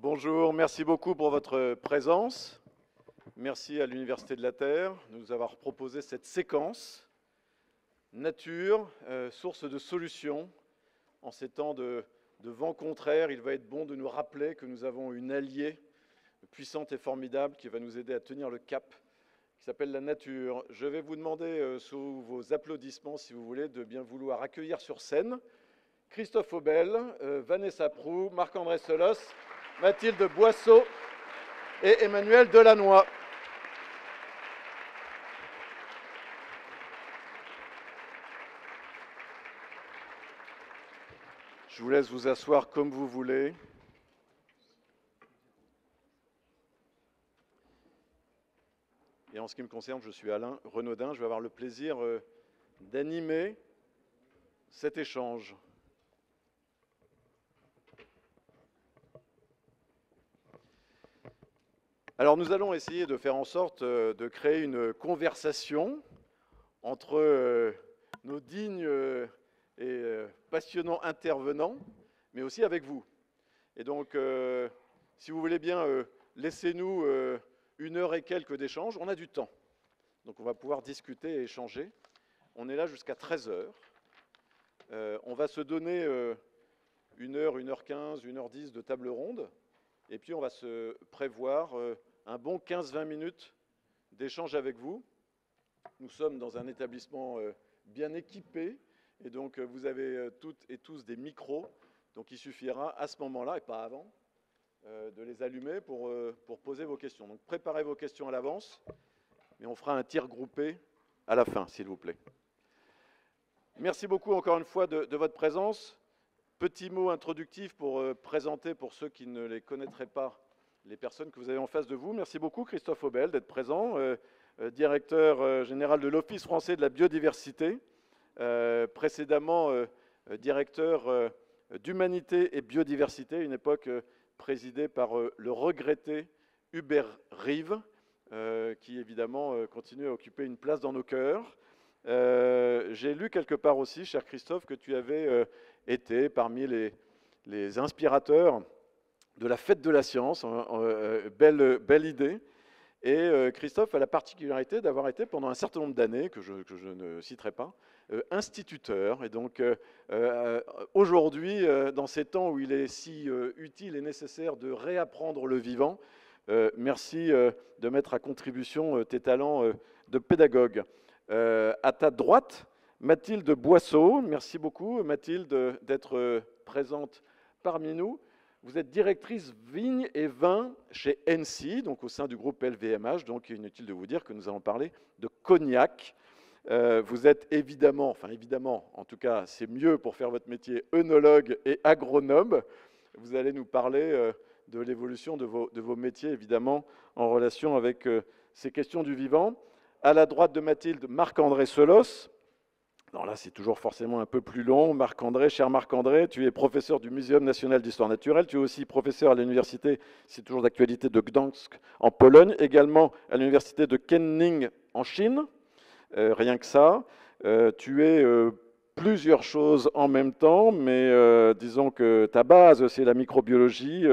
Bonjour, merci beaucoup pour votre présence. Merci à l'Université de la Terre de nous avoir proposé cette séquence. Nature, source de solutions. En ces temps de vent contraire, il va être bon de nous rappeler que nous avons une alliée puissante et formidable qui va nous aider à tenir le cap, qui s'appelle la nature. Je vais vous demander, sous vos applaudissements, si vous voulez, de bien vouloir accueillir sur scène Christophe Aubel, Vanessa Prou, Marc-André Solos, Mathilde Boisseau et Emmanuel Delannoy. Je vous laisse vous asseoir comme vous voulez. Et en ce qui me concerne, je suis Alain Renaudin. Je vais avoir le plaisir d'animer cet échange. Alors nous allons essayer de faire en sorte de créer une conversation entre nos dignes et passionnants intervenants, mais aussi avec vous. Et donc, si vous voulez bien, laissez-nous 1 heure et quelques d'échange. On a du temps, donc on va pouvoir discuter et échanger. On est là jusqu'à 13 heures. On va se donner 1 heure, 1h15, 1h10 de table ronde, et puis on va se prévoir un bon 15-20 minutes d'échange avec vous. Nous sommes dans un établissement bien équipé, et donc vous avez toutes et tous des micros, donc il suffira à ce moment-là, et pas avant, de les allumer pour poser vos questions. Donc préparez vos questions à l'avance, mais on fera un tir groupé à la fin, s'il vous plaît. Merci beaucoup encore une fois de votre présence. Petit mot introductif pour présenter, pour ceux qui ne les connaîtraient pas, les personnes que vous avez en face de vous. Merci beaucoup Christophe Aubel d'être présent, directeur général de l'Office français de la biodiversité, précédemment directeur d'Humanité et Biodiversité, une époque présidée par le regretté Hubert Reeves, qui évidemment continue à occuper une place dans nos cœurs. J'ai lu quelque part aussi, cher Christophe, que tu avais été parmi les inspirateurs de la fête de la science, belle idée. Et Christophe a la particularité d'avoir été pendant un certain nombre d'années, que je ne citerai pas, instituteur. Et donc aujourd'hui, dans ces temps où il est si utile et nécessaire de réapprendre le vivant, merci de mettre à contribution tes talents de pédagogue. À ta droite, Mathilde Boisseau. Merci beaucoup Mathilde d'être présente parmi nous. Vous êtes directrice vignes et vins chez ENSI, donc au sein du groupe LVMH, donc inutile de vous dire que nous allons parler de cognac. Vous êtes évidemment, en tout cas c'est mieux pour faire votre métier, œnologue et agronome. Vous allez nous parler de l'évolution de vos métiers, évidemment, en relation avec ces questions du vivant. À la droite de Mathilde, Marc-André Solos. Alors là, c'est toujours forcément un peu plus long. Marc-André, cher Marc-André, tu es professeur du Muséum national d'histoire naturelle. Tu es aussi professeur à l'université, c'est toujours d'actualité, de Gdansk en Pologne, également à l'université de Kenning en Chine. Rien que ça. Tu es plusieurs choses en même temps, mais disons que ta base, c'est la microbiologie.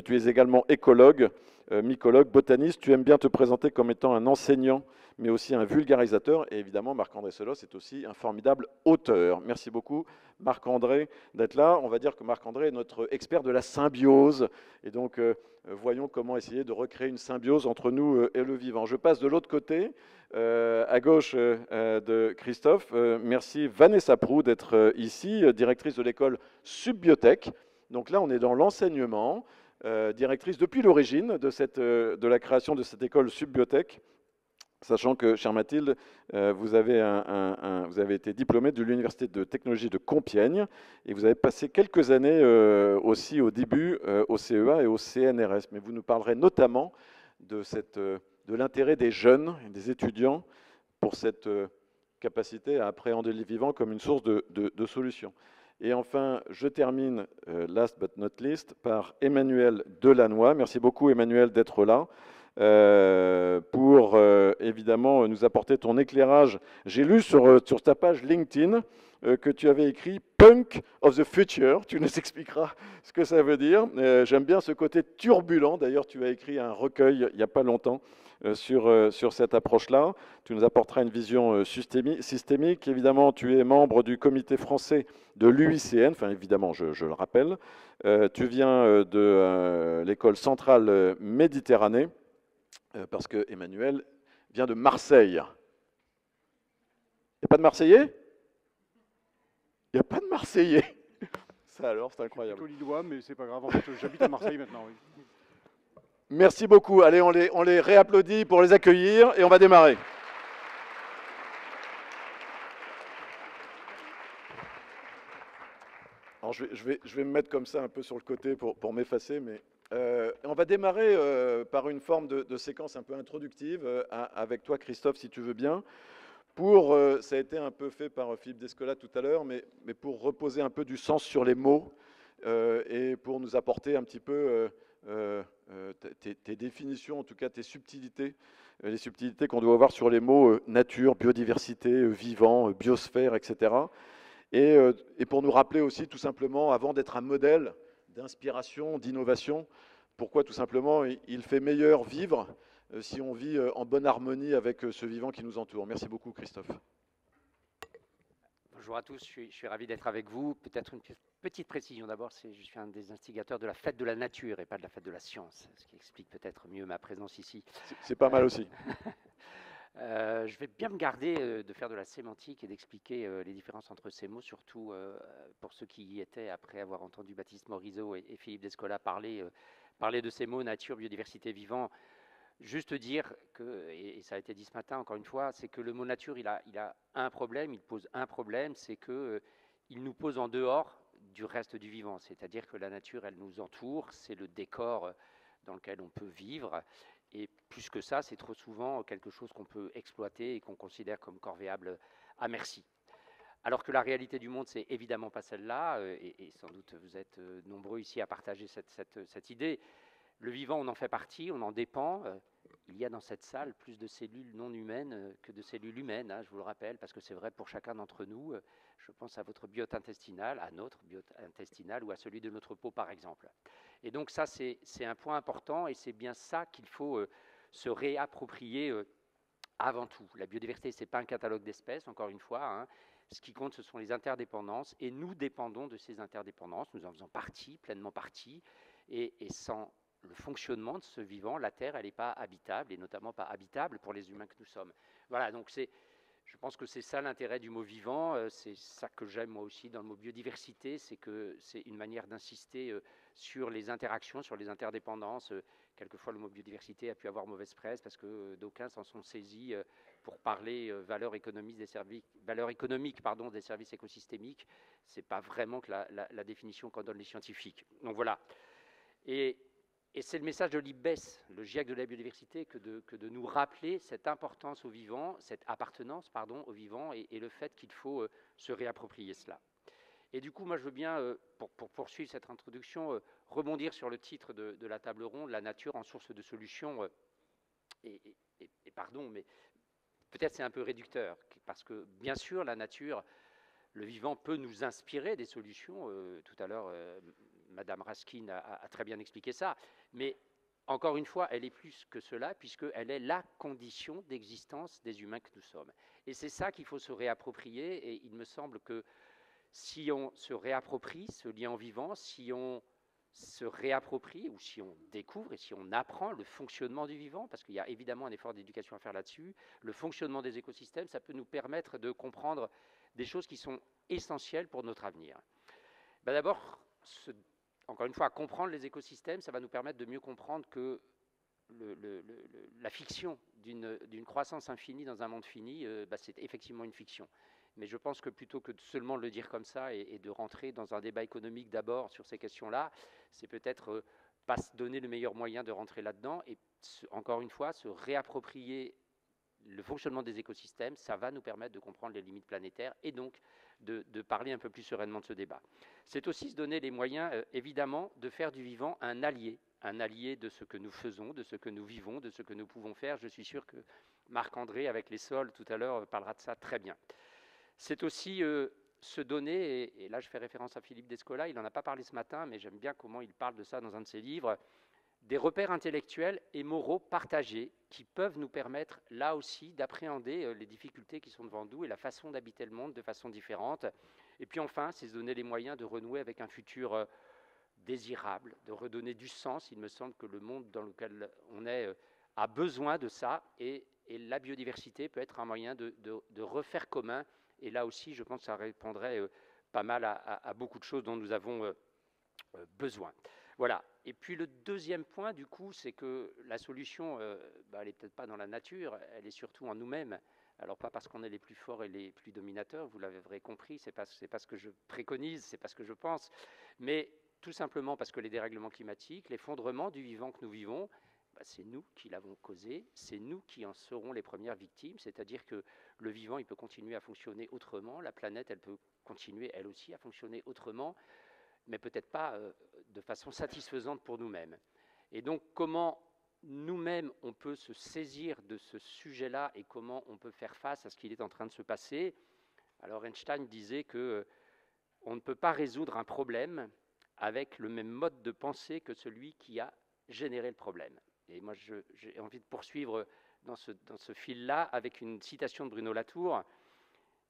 Tu es également écologue, mycologue, botaniste. Tu aimes bien te présenter comme étant un enseignant, mais aussi un vulgarisateur. Et évidemment, Marc-André Solos est aussi un formidable auteur. Merci beaucoup, Marc-André, d'être là. On va dire que Marc-André est notre expert de la symbiose. Et donc, voyons comment essayer de recréer une symbiose entre nous et le vivant. Je passe de l'autre côté, à gauche de Christophe. Merci Vanessa Prou d'être ici, directrice de l'école Subbiotech. Donc là, on est dans l'enseignement, directrice depuis l'origine de la création de cette école Subbiotech. Sachant que, chère Mathilde, vous avez été diplômée de l'Université de technologie de Compiègne et vous avez passé quelques années aussi au début au CEA et au CNRS. Mais vous nous parlerez notamment de l'intérêt des jeunes et des étudiants pour cette capacité à appréhender le vivant comme une source de solutions. Et enfin, je termine, last but not least, par Emmanuel Delannoy. Merci beaucoup Emmanuel d'être là. pour évidemment nous apporter ton éclairage. J'ai lu sur ta page LinkedIn que tu avais écrit Punk of the Future. Tu nous expliqueras ce que ça veut dire. J'aime bien ce côté turbulent. D'ailleurs, tu as écrit un recueil il n'y a pas longtemps sur cette approche-là. Tu nous apporteras une vision systémique. Évidemment, tu es membre du comité français de l'UICN, enfin évidemment, je le rappelle. Tu viens de l'école centrale Méditerranée, parce que Emmanuel vient de Marseille. Il n'y a pas de Marseillais? Il n'y a pas de Marseillais. Ça alors, c'est incroyable. Je suis plutôt lillois, mais c'est pas grave. En fait, j'habite à Marseille maintenant. Oui. Merci beaucoup. Allez, on les réapplaudit pour les accueillir et on va démarrer. Alors, je vais me mettre comme ça un peu sur le côté pour m'effacer, mais on va démarrer par une forme de séquence un peu introductive avec toi, Christophe, si tu veux bien. Ça a été un peu fait par Philippe Descola tout à l'heure, mais pour reposer un peu du sens sur les mots et pour nous apporter un petit peu tes définitions, en tout cas tes subtilités, les subtilités qu'on doit avoir sur les mots nature, biodiversité, vivant, biosphère, etc. Et pour nous rappeler aussi tout simplement, avant d'être un modèle d'inspiration, d'innovation, pourquoi tout simplement il fait meilleur vivre si on vit en bonne harmonie avec ce vivant qui nous entoure. Merci beaucoup, Christophe. Bonjour à tous, je suis ravi d'être avec vous. Peut-être une petite précision d'abord, je suis un des instigateurs de la fête de la nature et pas de la fête de la science, ce qui explique peut-être mieux ma présence ici. C'est pas mal aussi. Je vais bien me garder de faire de la sémantique et d'expliquer les différences entre ces mots, surtout pour ceux qui y étaient après avoir entendu Baptiste Morisot et Philippe Descola parler de ces mots nature, biodiversité, vivant. Juste dire que, et ça a été dit ce matin encore une fois, c'est que le mot nature, il a un problème, il pose un problème, c'est qu'il nous pose en dehors du reste du vivant. C'est-à-dire que la nature, elle nous entoure, c'est le décor dans lequel on peut vivre. Et plus que ça, c'est trop souvent quelque chose qu'on peut exploiter et qu'on considère comme corvéable à merci. Alors que la réalité du monde, c'est évidemment pas celle-là, et sans doute vous êtes nombreux ici à partager cette idée. Le vivant, on en fait partie, on en dépend. Il y a dans cette salle plus de cellules non humaines que de cellules humaines, hein, je vous le rappelle, parce que c'est vrai pour chacun d'entre nous. Je pense à votre biote intestinale, à notre biote intestinale ou à celui de notre peau, par exemple. Et donc ça, c'est un point important et c'est bien ça qu'il faut se réapproprier avant tout. La biodiversité, ce n'est pas un catalogue d'espèces, encore une fois. Hein. Ce qui compte, ce sont les interdépendances et nous dépendons de ces interdépendances. Nous en faisons partie, pleinement partie, et sans le fonctionnement de ce vivant, la Terre, elle n'est pas habitable, et notamment pas habitable pour les humains que nous sommes. Voilà, donc je pense que c'est ça l'intérêt du mot vivant, c'est ça que j'aime moi aussi dans le mot biodiversité, c'est que c'est une manière d'insister sur les interactions, sur les interdépendances. Quelquefois le mot biodiversité a pu avoir mauvaise presse parce que d'aucuns s'en sont saisis pour parler valeur économique des services écosystémiques. Ce n'est pas vraiment que la définition qu'en donnent les scientifiques. Donc voilà. Et c'est le message de l'IPBES, le GIEC de la biodiversité, que de nous rappeler cette importance au vivant, cette appartenance au vivant et le fait qu'il faut se réapproprier cela. Et du coup, moi je veux bien, pour poursuivre cette introduction, rebondir sur le titre de la table ronde, la nature en source de solutions. Et pardon, mais peut-être c'est un peu réducteur, parce que bien sûr la nature, le vivant peut nous inspirer des solutions. Tout à l'heure, Madame Raskin a très bien expliqué ça. Mais encore une fois, elle est plus que cela, puisqu'elle est la condition d'existence des humains que nous sommes. Et c'est ça qu'il faut se réapproprier. Et il me semble que si on se réapproprie ce lien vivant, si on se réapproprie ou si on découvre et si on apprend le fonctionnement du vivant, parce qu'il y a évidemment un effort d'éducation à faire là-dessus, le fonctionnement des écosystèmes, ça peut nous permettre de comprendre des choses qui sont essentielles pour notre avenir. Ben d'abord, encore une fois, comprendre les écosystèmes, ça va nous permettre de mieux comprendre que la fiction d'une croissance infinie dans un monde fini, c'est effectivement une fiction. Mais je pense que plutôt que de seulement le dire comme ça et de rentrer dans un débat économique d'abord sur ces questions-là, c'est peut-être pas se donner le meilleur moyen de rentrer là-dedans et encore une fois, se réapproprier le fonctionnement des écosystèmes, ça va nous permettre de comprendre les limites planétaires et donc de parler un peu plus sereinement de ce débat. C'est aussi se donner les moyens, évidemment, de faire du vivant un allié un allié de ce que nous faisons, de ce que nous vivons, de ce que nous pouvons faire. Je suis sûr que Marc-André, avec les sols, tout à l'heure, parlera de ça très bien. C'est aussi se donner, et là je fais référence à Philippe Descola, il n'en a pas parlé ce matin, mais j'aime bien comment il parle de ça dans un de ses livres, des repères intellectuels et moraux partagés qui peuvent nous permettre, là aussi, d'appréhender les difficultés qui sont devant nous et la façon d'habiter le monde de façon différente. Et puis enfin, c'est se donner les moyens de renouer avec un futur désirable, de redonner du sens. Il me semble que le monde dans lequel on est a besoin de ça, et la biodiversité peut être un moyen de refaire commun. Et là aussi, je pense que ça répondrait pas mal à beaucoup de choses dont nous avons besoin. Voilà. Et puis le deuxième point, du coup, c'est que la solution, elle n'est peut-être pas dans la nature, elle est surtout en nous-mêmes. Alors pas parce qu'on est les plus forts et les plus dominateurs, vous l'avez compris, c'est pas ce que je préconise, c'est pas ce que je pense, mais tout simplement parce que les dérèglements climatiques, l'effondrement du vivant que nous vivons, c'est nous qui l'avons causé, c'est nous qui en serons les premières victimes, c'est-à-dire que le vivant, il peut continuer à fonctionner autrement, la planète, elle peut continuer, elle aussi, à fonctionner autrement, mais peut-être pas de façon satisfaisante pour nous-mêmes. Et donc, comment nous-mêmes, on peut se saisir de ce sujet-là et comment on peut faire face à ce qu'il est en train de se passer? Alors, Einstein disait qu'on ne peut pas résoudre un problème avec le même mode de pensée que celui qui a généré le problème. Et moi, j'ai envie de poursuivre dans ce fil-là avec une citation de Bruno Latour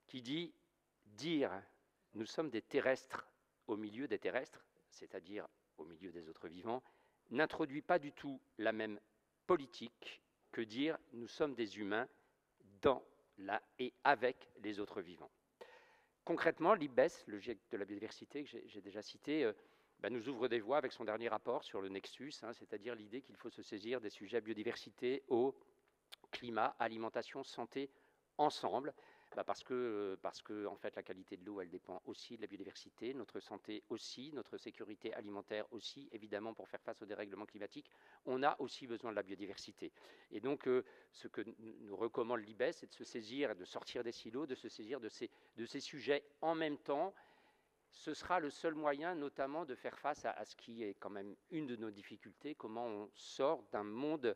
qui dit « Dire « nous sommes des terrestres au milieu des terrestres », c'est-à-dire au milieu des autres vivants, n'introduit pas du tout la même politique que dire « nous sommes des humains dans et avec les autres vivants ». Concrètement, l'IPBES, le GIEC de la biodiversité que j'ai déjà cité, nous ouvre des voies avec son dernier rapport sur le Nexus, c'est-à-dire l'idée qu'il faut se saisir des sujets biodiversité, eau, climat, alimentation, santé, ensemble, parce que en fait, la qualité de l'eau, elle dépend aussi de la biodiversité, notre santé aussi, notre sécurité alimentaire aussi, évidemment, pour faire face au dérèglement climatique, on a aussi besoin de la biodiversité. Et donc, ce que nous recommande l'IBES, c'est de se saisir, de sortir des silos, de se saisir de ces sujets en même temps. Ce sera le seul moyen, notamment, de faire face à ce qui est quand même une de nos difficultés, comment on sort d'un monde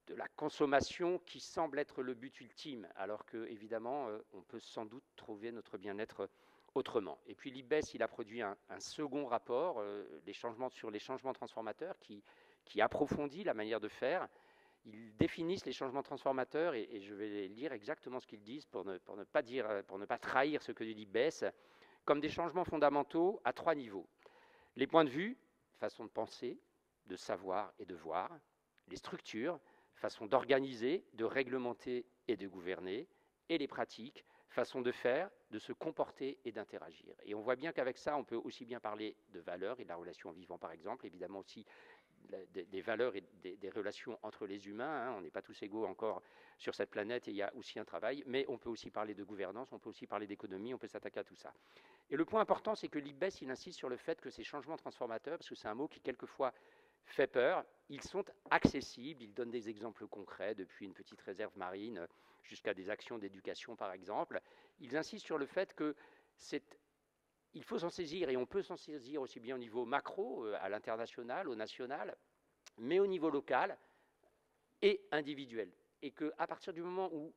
de la consommation qui semble être le but ultime, alors que, évidemment, on peut sans doute trouver notre bien-être autrement. Et puis l'IBES, il a produit un second rapport, sur les changements transformateurs, qui approfondit la manière de faire. Ils définissent les changements transformateurs, et je vais lire exactement ce qu'ils disent pour ne pas trahir ce que dit l'IBES, comme des changements fondamentaux à 3 niveaux. Les points de vue, façon de penser, de savoir et de voir, les structures, façon d'organiser, de réglementer et de gouverner, et les pratiques, façon de faire, de se comporter et d'interagir. Et on voit bien qu'avec ça, on peut aussi bien parler de valeurs et de la relation au vivant, par exemple, évidemment aussi des valeurs et des relations entre les humains. On n'est pas tous égaux encore sur cette planète et il y a aussi un travail, mais on peut aussi parler de gouvernance, on peut aussi parler d'économie, on peut s'attaquer à tout ça. Et le point important, c'est que l'IPBES, il insiste sur le fait que ces changements transformateurs, parce que c'est un mot qui quelquefois fait peur, ils sont accessibles, ils donnent des exemples concrets, depuis une petite réserve marine jusqu'à des actions d'éducation, par exemple. Ils insistent sur le fait que il faut s'en saisir, et on peut s'en saisir aussi bien au niveau macro, à l'international, au national, mais au niveau local et individuel. Et qu'à partir du moment où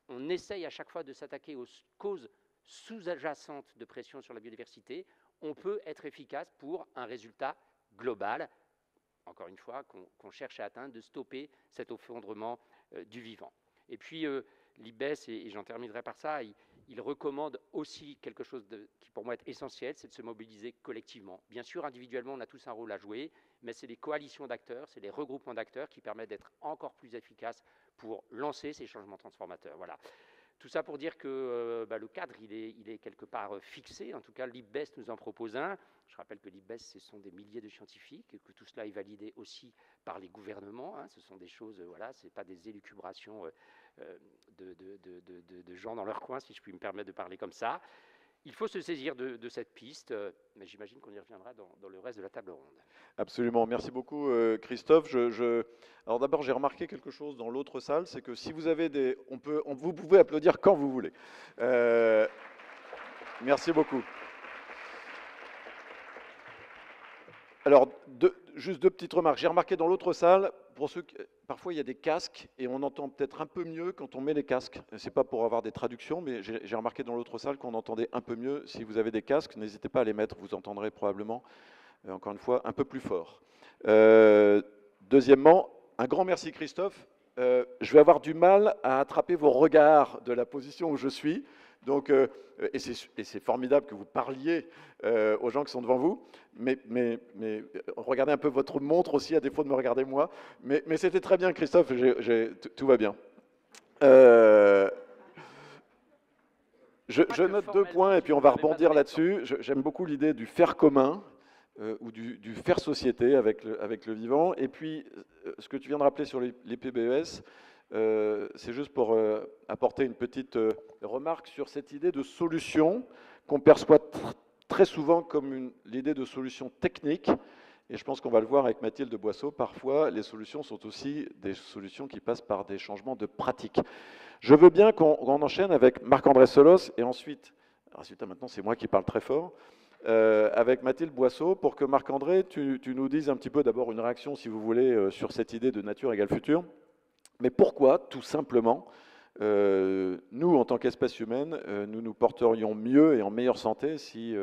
on essaye à chaque fois de s'attaquer aux causes sous-jacentes de pression sur la biodiversité, on peut être efficace pour un résultat global, encore une fois, qu'on cherche à atteindre, de stopper cet effondrement du vivant. Et puis, l'IBES, et j'en terminerai par ça, il recommande aussi quelque chose qui pour moi est essentiel, c'est de se mobiliser collectivement. Bien sûr, individuellement, on a tous un rôle à jouer, mais c'est les coalitions d'acteurs, c'est les regroupements d'acteurs qui permettent d'être encore plus efficaces pour lancer ces changements transformateurs. Voilà. Tout ça pour dire que le cadre, il est quelque part fixé. En tout cas, l'IPBES nous en propose un. Je rappelle que l'IPBES, ce sont des milliers de scientifiques et que tout cela est validé aussi par les gouvernements. Ce sont des choses, ce n'est pas des élucubrations de gens dans leur coin, si je puis me permettre de parler comme ça. Il faut se saisir de cette piste, mais j'imagine qu'on y reviendra dans le reste de la table ronde. Absolument, merci beaucoup Christophe. Alors d'abord, j'ai remarqué quelque chose dans l'autre salle, c'est que si vous avez vous pouvez applaudir quand vous voulez. Merci beaucoup. Alors, juste deux petites remarques. J'ai remarqué dans l'autre salle, parfois il y a des casques et on entend peut-être un peu mieux quand on met les casques. C'est pas pour avoir des traductions, mais j'ai remarqué dans l'autre salle qu'on entendait un peu mieux. Si vous avez des casques, n'hésitez pas à les mettre, vous entendrez probablement, encore une fois, un peu plus fort. Deuxièmement, un grand merci Christophe. Je vais avoir du mal à attraper vos regards de la position où je suis. Donc, et c'est formidable que vous parliez aux gens qui sont devant vous, mais regardez un peu votre montre aussi, à défaut de me regarder moi. Mais c'était très bien, Christophe, tout va bien. Je note deux points et puis on va rebondir là-dessus. J'aime beaucoup l'idée du faire commun ou du faire société avec le vivant. Et puis, ce que tu viens de rappeler sur les PBES, c'est juste pour apporter une petite remarque sur cette idée de solution qu'on perçoit très souvent comme l'idée de solution technique. Et je pense qu'on va le voir avec Mathilde Boisseau, parfois les solutions sont aussi des solutions qui passent par des changements de pratique. Je veux bien qu'on enchaîne avec Marc-André Solos et ensuite maintenant c'est moi qui parle très fort, avec Mathilde Boisseau, pour que Marc-André, tu nous dises un petit peu d'abord une réaction, si vous voulez, sur cette idée de nature égale futur. Mais pourquoi, tout simplement, nous, en tant qu'espèce humaine, nous nous porterions mieux et en meilleure santé si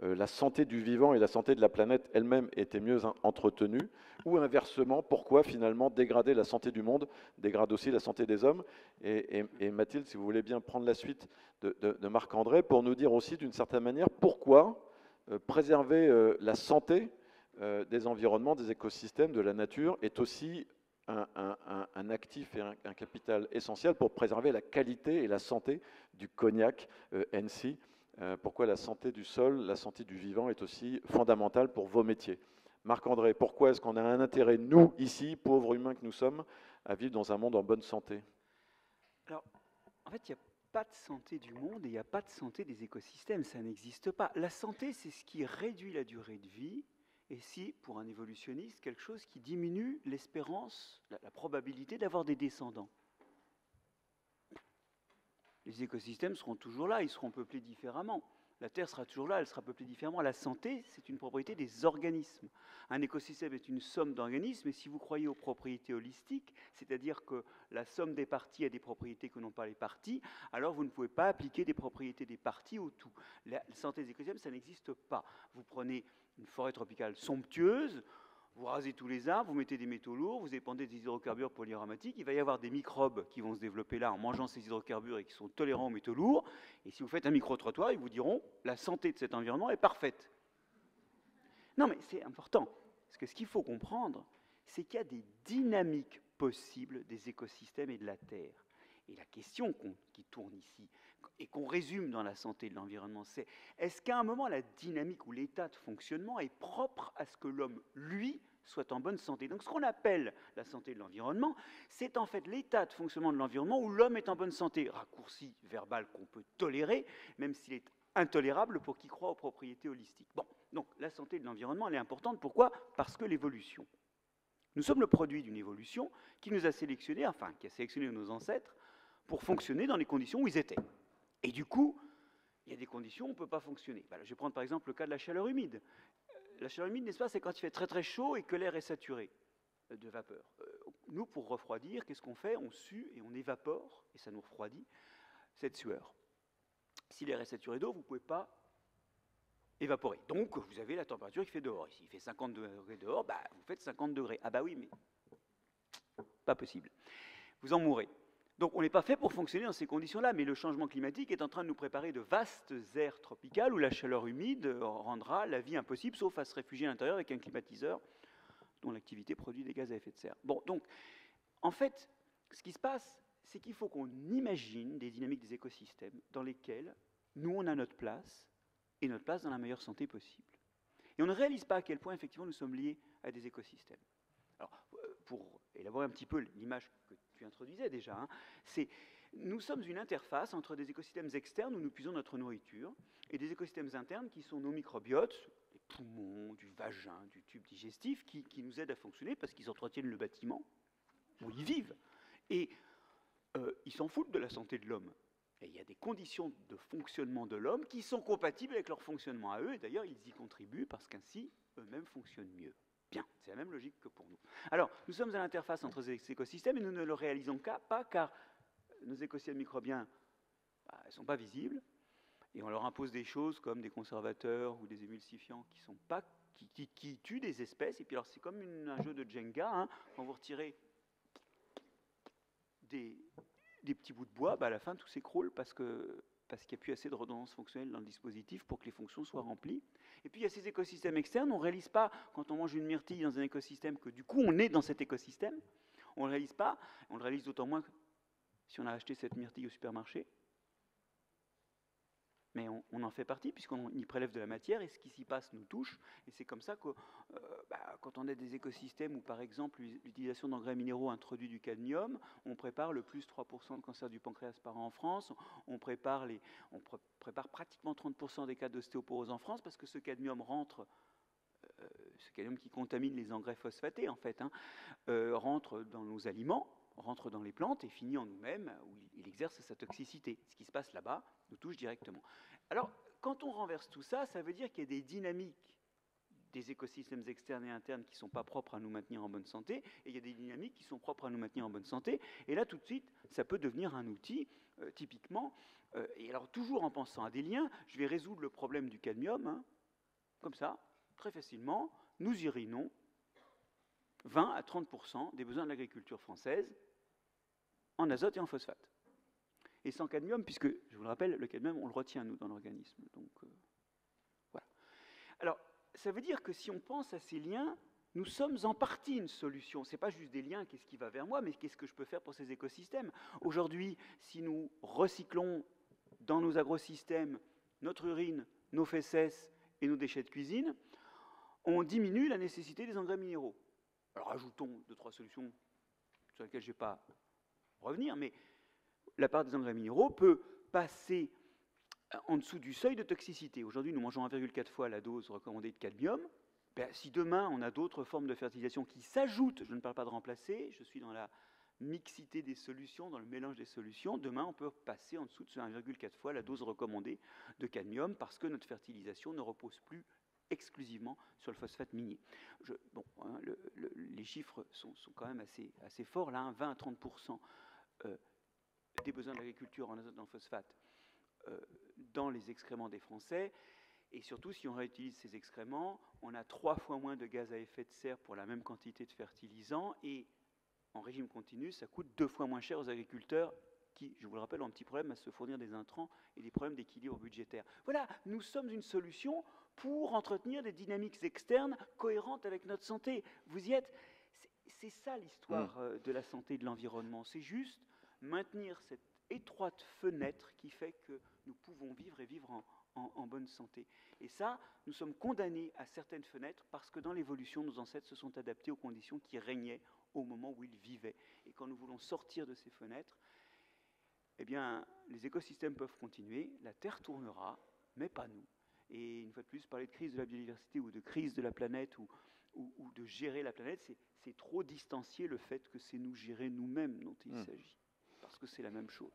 la santé du vivant et la santé de la planète elle-même étaient mieux entretenues, ou inversement, pourquoi finalement dégrader la santé du monde dégrade aussi la santé des hommes. Et Mathilde, si vous voulez bien prendre la suite de Marc-André, pour nous dire aussi d'une certaine manière pourquoi préserver la santé des environnements, des écosystèmes, de la nature est aussi un actif et un capital essentiel pour préserver la qualité et la santé du cognac NC. Pourquoi la santé du sol, la santé du vivant est aussi fondamentale pour vos métiers. Marc-André, pourquoi est-ce qu'on a un intérêt, nous, ici, pauvres humains que nous sommes, à vivre dans un monde en bonne santé? Alors, en fait, il n'y a pas de santé du monde et il n'y a pas de santé des écosystèmes, ça n'existe pas. La santé, c'est ce qui réduit la durée de vie, et si, pour un évolutionniste, quelque chose qui diminue l'espérance, la probabilité d'avoir des descendants. Les écosystèmes seront toujours là, ils seront peuplés différemment. La Terre sera toujours là, elle sera peuplée différemment. La santé, c'est une propriété des organismes. Un écosystème est une somme d'organismes, et si vous croyez aux propriétés holistiques, c'est-à-dire que la somme des parties a des propriétés que n'ont pas les parties, alors vous ne pouvez pas appliquer des propriétés des parties au tout. La santé des écosystèmes, ça n'existe pas. Vous prenez une forêt tropicale somptueuse, vous rasez tous les arbres, vous mettez des métaux lourds, vous épandez des hydrocarbures polyaromatiques, il va y avoir des microbes qui vont se développer là en mangeant ces hydrocarbures et qui sont tolérants aux métaux lourds. Et si vous faites un micro-trottoir, ils vous diront la santé de cet environnement est parfaite. Non, mais c'est important. Parce que ce qu'il faut comprendre, c'est qu'il y a des dynamiques possibles des écosystèmes et de la Terre. Et la question qui tourne ici, et qu'on résume dans la santé de l'environnement, c'est est-ce qu'à un moment, la dynamique ou l'état de fonctionnement est propre à ce que l'homme, lui, soit en bonne santé? Donc ce qu'on appelle la santé de l'environnement, c'est en fait l'état de fonctionnement de l'environnement où l'homme est en bonne santé. Raccourci verbal qu'on peut tolérer, même s'il est intolérable pour qui croit aux propriétés holistiques. Bon, donc la santé de l'environnement, elle est importante. Pourquoi? Parce que l'évolution. Nous sommes le produit d'une évolution qui nous a sélectionnés, enfin, qui a sélectionné nos ancêtres pour fonctionner dans les conditions où ils étaient. Et du coup, il y a des conditions où on ne peut pas fonctionner. Voilà, je vais prendre par exemple le cas de la chaleur humide. La chaleur humide, n'est-ce pas, c'est quand il fait très très chaud et que l'air est saturé de vapeur. Nous, pour refroidir, qu'est-ce qu'on fait? On sue et on évapore, et ça nous refroidit, cette sueur. Si l'air est saturé d'eau, vous ne pouvez pas évaporer. Donc, vous avez la température qui fait dehors. Ici, il fait 50 degrés dehors, bah, vous faites 50 degrés. Ah bah oui, mais pas possible. Vous en mourrez. Donc on n'est pas fait pour fonctionner dans ces conditions-là, mais le changement climatique est en train de nous préparer de vastes aires tropicales où la chaleur humide rendra la vie impossible, sauf à se réfugier à l'intérieur avec un climatiseur dont l'activité produit des gaz à effet de serre. Bon, donc, en fait, ce qui se passe, c'est qu'il faut qu'on imagine des dynamiques des écosystèmes dans lesquelles nous, on a notre place, et notre place dans la meilleure santé possible. Et on ne réalise pas à quel point, effectivement, nous sommes liés à des écosystèmes. Alors, pour élaborer un petit peu l'image que tu introduisais déjà, hein, c'est nous sommes une interface entre des écosystèmes externes où nous puisons notre nourriture et des écosystèmes internes qui sont nos microbiotes, les poumons, du vagin, du tube digestif, qui nous aident à fonctionner parce qu'ils entretiennent le bâtiment où ils vivent. Et ils s'en foutent de la santé de l'homme. Et il y a des conditions de fonctionnement de l'homme qui sont compatibles avec leur fonctionnement à eux, et d'ailleurs ils y contribuent parce qu'ainsi eux-mêmes fonctionnent mieux. Bien, c'est la même logique que pour nous. Alors, nous sommes à l'interface entre ces écosystèmes et nous ne le réalisons pas car nos écosystèmes microbiens, ils ne sont pas visibles et on leur impose des choses comme des conservateurs ou des émulsifiants qui tuent des espèces. Et puis alors c'est comme un jeu de Jenga, hein, quand vous retirez des petits bouts de bois, à la fin tout s'écroule parce qu'il n'y a plus assez de redondance fonctionnelle dans le dispositif pour que les fonctions soient remplies. Et puis il y a ces écosystèmes externes, on ne réalise pas quand on mange une myrtille dans un écosystème que du coup on est dans cet écosystème, on ne le réalise pas, on le réalise d'autant moins que si on a acheté cette myrtille au supermarché, mais on en fait partie puisqu'on y prélève de la matière et ce qui s'y passe nous touche. Et c'est comme ça que quand on a des écosystèmes où par exemple l'utilisation d'engrais minéraux introduit du cadmium, on prépare le plus 3% de cancer du pancréas par an en France, on prépare pratiquement 30% des cas d'ostéoporose en France parce que ce cadmium rentre, ce cadmium qui contamine les engrais phosphatés en fait, rentre dans nos aliments, rentre dans les plantes et finit en nous-mêmes où il exerce sa toxicité. Ce qui se passe là-bas nous touche directement. Alors, quand on renverse tout ça, ça veut dire qu'il y a des dynamiques des écosystèmes externes et internes qui ne sont pas propres à nous maintenir en bonne santé, et il y a des dynamiques qui sont propres à nous maintenir en bonne santé, et là, tout de suite, ça peut devenir un outil, typiquement, et alors toujours en pensant à des liens, je vais résoudre le problème du cadmium, hein, comme ça, très facilement, nous urinons 20 à 30% des besoins de l'agriculture française en azote et en phosphate. Et sans cadmium, puisque, je vous le rappelle, le cadmium, on le retient, nous, dans l'organisme. Donc, voilà. Alors, ça veut dire que si on pense à ces liens, nous sommes en partie une solution. Ce n'est pas juste des liens, qu'est-ce qui va vers moi, mais qu'est-ce que je peux faire pour ces écosystèmes. Aujourd'hui, si nous recyclons dans nos agrosystèmes notre urine, nos fesses et nos déchets de cuisine, on diminue la nécessité des engrais minéraux. Alors, ajoutons 2-3 solutions sur lesquelles je ne vais pas revenir, mais la part des engrais minéraux peut passer en dessous du seuil de toxicité. Aujourd'hui, nous mangeons 1,4 fois la dose recommandée de cadmium. Si demain, on a d'autres formes de fertilisation qui s'ajoutent, je ne parle pas de remplacer, je suis dans la mixité des solutions, dans le mélange des solutions, demain, on peut passer en dessous de ce 1,4 fois la dose recommandée de cadmium parce que notre fertilisation ne repose plus exclusivement sur le phosphate minier. Les chiffres sont quand même assez forts, là, 20 à 30% des besoins de l'agriculture en azote et en phosphate dans les excréments des Français. Et surtout, si on réutilise ces excréments, on a 3 fois moins de gaz à effet de serre pour la même quantité de fertilisants. Et en régime continu, ça coûte 2 fois moins cher aux agriculteurs qui, je vous le rappelle, ont un petit problème à se fournir des intrants et des problèmes d'équilibre budgétaire. Voilà, nous sommes une solution pour entretenir des dynamiques externes cohérentes avec notre santé. Vous y êtes. C'est ça l'histoire de la santé et de l'environnement. C'est juste maintenir cette étroite fenêtre qui fait que nous pouvons vivre et vivre en bonne santé. Et ça, nous sommes condamnés à certaines fenêtres parce que dans l'évolution, nos ancêtres se sont adaptés aux conditions qui régnaient au moment où ils vivaient. Et quand nous voulons sortir de ces fenêtres, eh bien, les écosystèmes peuvent continuer, la Terre tournera, mais pas nous. Et une fois de plus, parler de crise de la biodiversité ou de crise de la planète ou de gérer la planète, c'est trop distancier le fait que c'est nous gérer nous-mêmes dont il s'agit. Parce que c'est la même chose.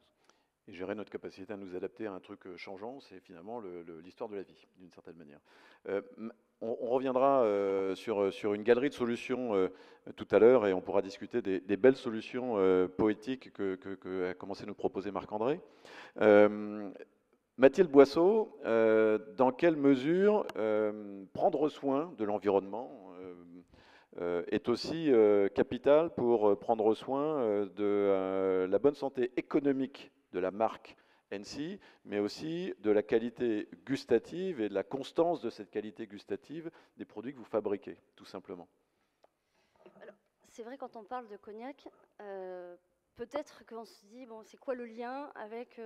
Et gérer notre capacité à nous adapter à un truc changeant, c'est finalement l'histoire de la vie, d'une certaine manière. On reviendra sur une galerie de solutions tout à l'heure et on pourra discuter des belles solutions poétiques que a commencé à nous proposer Marc-André. Mathilde Boisseau, dans quelle mesure prendre soin de l'environnement est aussi capital pour prendre soin de la bonne santé économique de la marque NC, mais aussi de la qualité gustative et de la constance de cette qualité gustative des produits que vous fabriquez, tout simplement. C'est vrai, quand on parle de cognac, peut-être qu'on se dit, bon, c'est quoi le lien avec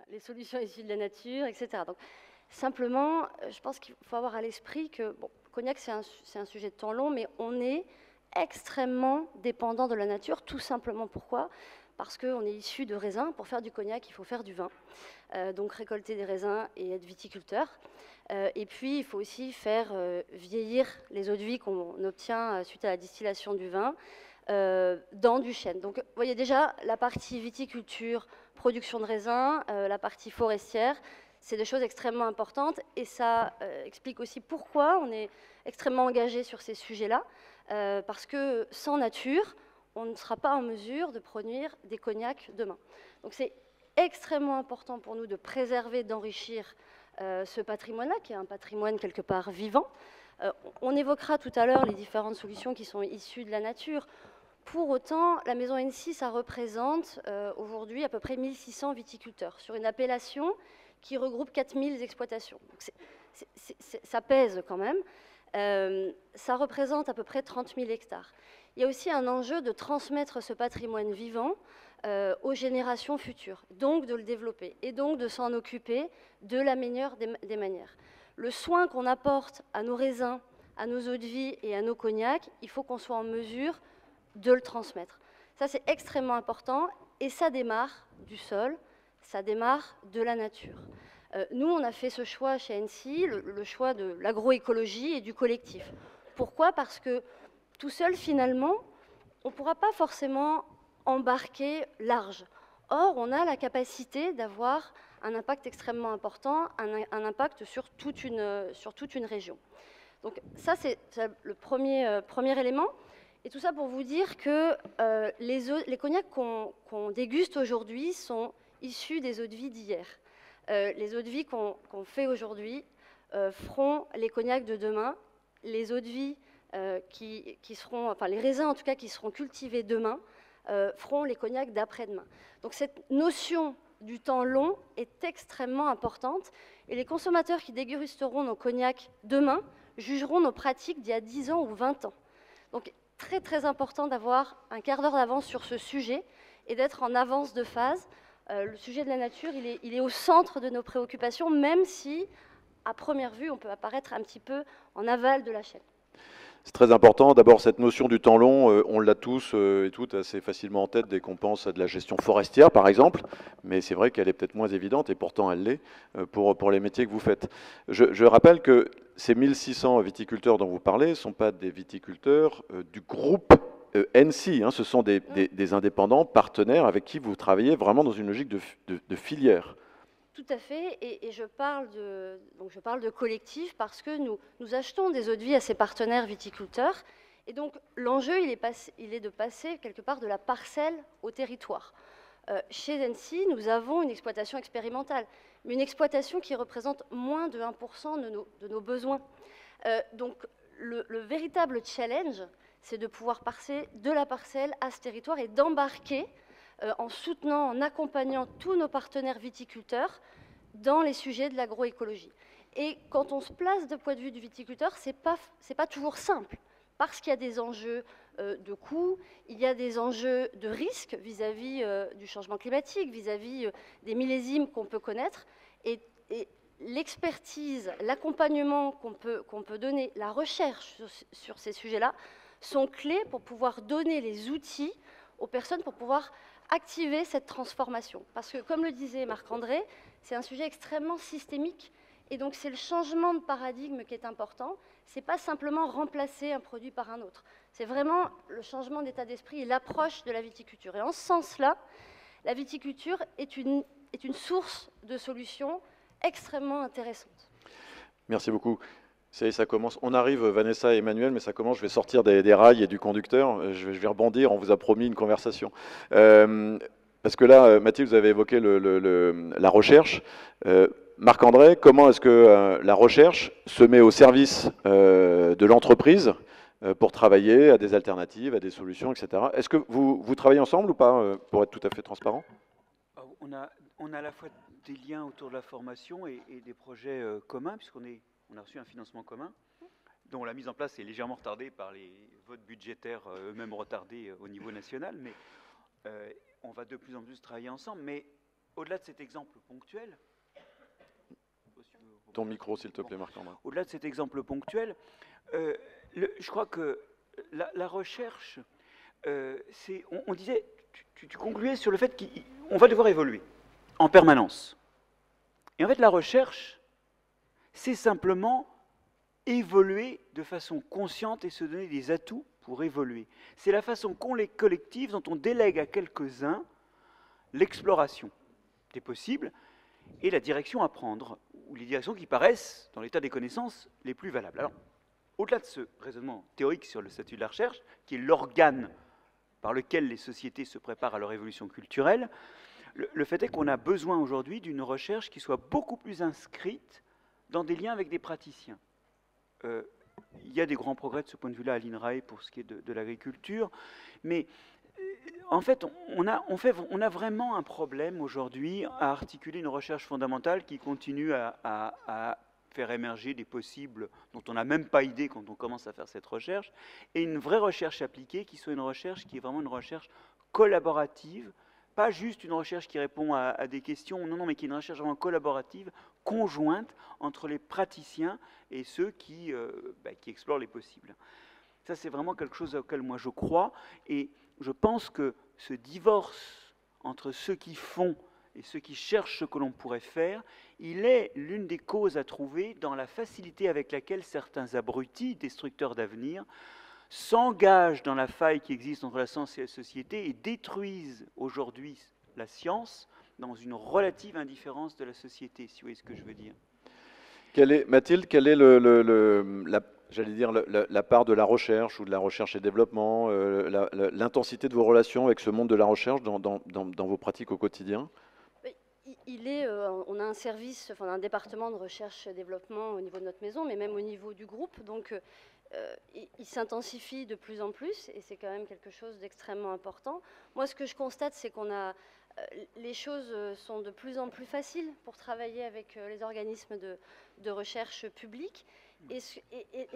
les solutions issues de la nature, etc. Donc, simplement, je pense qu'il faut avoir à l'esprit que, bon, le cognac, c'est un sujet de temps long, mais on est extrêmement dépendant de la nature, tout simplement. Pourquoi ? Parce qu'on est issu de raisins. Pour faire du cognac, il faut faire du vin. Donc récolter des raisins et être viticulteur. Et puis, il faut aussi faire vieillir les eaux de vie qu'on obtient suite à la distillation du vin dans du chêne. Donc, vous voyez déjà la partie viticulture, production de raisins, la partie forestière. C'est des choses extrêmement importantes et ça explique aussi pourquoi on est extrêmement engagé sur ces sujets-là, parce que sans nature, on ne sera pas en mesure de produire des cognacs demain. Donc c'est extrêmement important pour nous de préserver, d'enrichir ce patrimoine-là, qui est un patrimoine quelque part vivant. On évoquera tout à l'heure les différentes solutions qui sont issues de la nature. Pour autant, la maison Hennecy, ça représente aujourd'hui à peu près 1600 viticulteurs sur une appellation qui regroupe 4000 exploitations. Donc ça pèse quand même. Ça représente à peu près 30 000 hectares. Il y a aussi un enjeu de transmettre ce patrimoine vivant aux générations futures, donc de le développer et donc de s'en occuper de la meilleure des manières. Le soin qu'on apporte à nos raisins, à nos eaux de vie et à nos cognacs, il faut qu'on soit en mesure de le transmettre. Ça, c'est extrêmement important et ça démarre du sol, ça démarre de la nature. Nous, on a fait ce choix chez Hennecy, le choix de l'agroécologie et du collectif. Pourquoi? Parce que tout seul, finalement, on ne pourra pas forcément embarquer large. Or, on a la capacité d'avoir un impact extrêmement important, un impact sur toute une région. Donc ça, c'est le premier élément. Et tout ça pour vous dire que les cognacs qu'on déguste aujourd'hui sont issus des eaux de vie d'hier. Les eaux de vie qu'on fait aujourd'hui feront les cognacs de demain. Les eaux de vie qui seront, enfin les raisins en tout cas qui seront cultivés demain feront les cognacs d'après-demain. Donc cette notion du temps long est extrêmement importante et les consommateurs qui dégusteront nos cognacs demain jugeront nos pratiques d'il y a 10 ans ou 20 ans. Donc très très important d'avoir un quart d'heure d'avance sur ce sujet et d'être en avance de phase. Le sujet de la nature, il est au centre de nos préoccupations, même si, à première vue, on peut apparaître un petit peu en aval de la chaîne. C'est très important. D'abord, cette notion du temps long, on l'a tous et toutes assez facilement en tête dès qu'on pense à de la gestion forestière, par exemple. Mais c'est vrai qu'elle est peut-être moins évidente, et pourtant elle l'est, pour les métiers que vous faites. Je rappelle que ces 1600 viticulteurs dont vous parlez ne sont pas des viticulteurs du groupe Hennecy. Hein, ce sont des indépendants, partenaires, avec qui vous travaillez vraiment dans une logique de filière. Tout à fait, et je parle de collectif parce que nous achetons des eaux de vie à ces partenaires viticulteurs, et donc l'enjeu, il est de passer quelque part de la parcelle au territoire. Chez Hennecy, nous avons une exploitation expérimentale, mais une exploitation qui représente moins de 1% de nos besoins. Donc le véritable challenge, c'est de pouvoir passer de la parcelle à ce territoire et d'embarquer en soutenant, en accompagnant tous nos partenaires viticulteurs dans les sujets de l'agroécologie. Et quand on se place du point de vue du viticulteur, c'est pas toujours simple, parce qu'il y a des enjeux de coûts, il y a des enjeux de risques vis-à-vis du changement climatique, vis-à-vis des millésimes qu'on peut connaître, et l'expertise, l'accompagnement qu'on peut donner, la recherche sur ces sujets-là, sont clés pour pouvoir donner les outils aux personnes pour pouvoir activer cette transformation. Parce que, comme le disait Marc-André, c'est un sujet extrêmement systémique, et donc c'est le changement de paradigme qui est important. Ce n'est pas simplement remplacer un produit par un autre. C'est vraiment le changement d'état d'esprit et l'approche de la viticulture. Et en ce sens-là, la viticulture est une source de solutions extrêmement intéressante. Merci beaucoup. Ça commence. On arrive, Vanessa et Emmanuel, mais ça commence. Je vais sortir des rails et du conducteur. Je vais rebondir. On vous a promis une conversation. Parce que là, Mathilde, vous avez évoqué la recherche. Marc-André, comment est-ce que la recherche se met au service de l'entreprise pour travailler à des alternatives, à des solutions, etc. Est-ce que vous travaillez ensemble ou pas, pour être tout à fait transparent? On a à la fois des liens autour de la formation et des projets communs, puisqu'on a reçu un financement commun, dont la mise en place est légèrement retardée par les votes budgétaires eux-mêmes retardés au niveau national, mais on va de plus en plus travailler ensemble. Mais au-delà de cet exemple ponctuel... Ton micro, s'il te plaît, Marc-André. Au-delà de cet exemple ponctuel, je crois que la recherche, on disait, tu concluais sur le fait qu'on va devoir évoluer en permanence. Et en fait, la recherche, c'est simplement évoluer de façon consciente et se donner des atouts pour évoluer. C'est la façon qu'ont les collectifs dont on délègue à quelques-uns l'exploration. des possibles et la direction à prendre, ou les directions qui paraissent, dans l'état des connaissances, les plus valables. Alors, au-delà de ce raisonnement théorique sur le statut de la recherche, qui est l'organe par lequel les sociétés se préparent à leur évolution culturelle, le fait est qu'on a besoin aujourd'hui d'une recherche qui soit beaucoup plus inscrite dans des liens avec des praticiens. Il y a des grands progrès de ce point de vue-là à l'INRAE pour ce qui est de l'agriculture, mais en fait, on a vraiment un problème aujourd'hui à articuler une recherche fondamentale qui continue à faire émerger des possibles dont on n'a même pas idée quand on commence à faire cette recherche, et une vraie recherche appliquée qui soit une recherche qui est vraiment une recherche collaborative, pas juste une recherche qui répond à des questions, non, mais qui est une recherche vraiment collaborative, conjointe entre les praticiens et ceux qui explorent les possibles. Ça, c'est vraiment quelque chose auquel moi je crois, et je pense que ce divorce entre ceux qui font et ceux qui cherchent ce que l'on pourrait faire, il est l'une des causes à trouver dans la facilité avec laquelle certains abrutis, destructeurs d'avenir, s'engagent dans la faille qui existe entre la science et la société et détruisent aujourd'hui la science dans une relative indifférence de la société, si vous voyez ce que je veux dire. Mathilde, quelle est la part de la recherche ou de la recherche et développement, l'intensité de vos relations avec ce monde de la recherche dans vos pratiques au quotidien? On a un service, enfin un département de recherche et développement au niveau de notre maison, mais même au niveau du groupe, donc il s'intensifie de plus en plus, et c'est quand même quelque chose d'extrêmement important. Moi, ce que je constate, c'est les choses sont de plus en plus faciles pour travailler avec les organismes de recherche publics. Et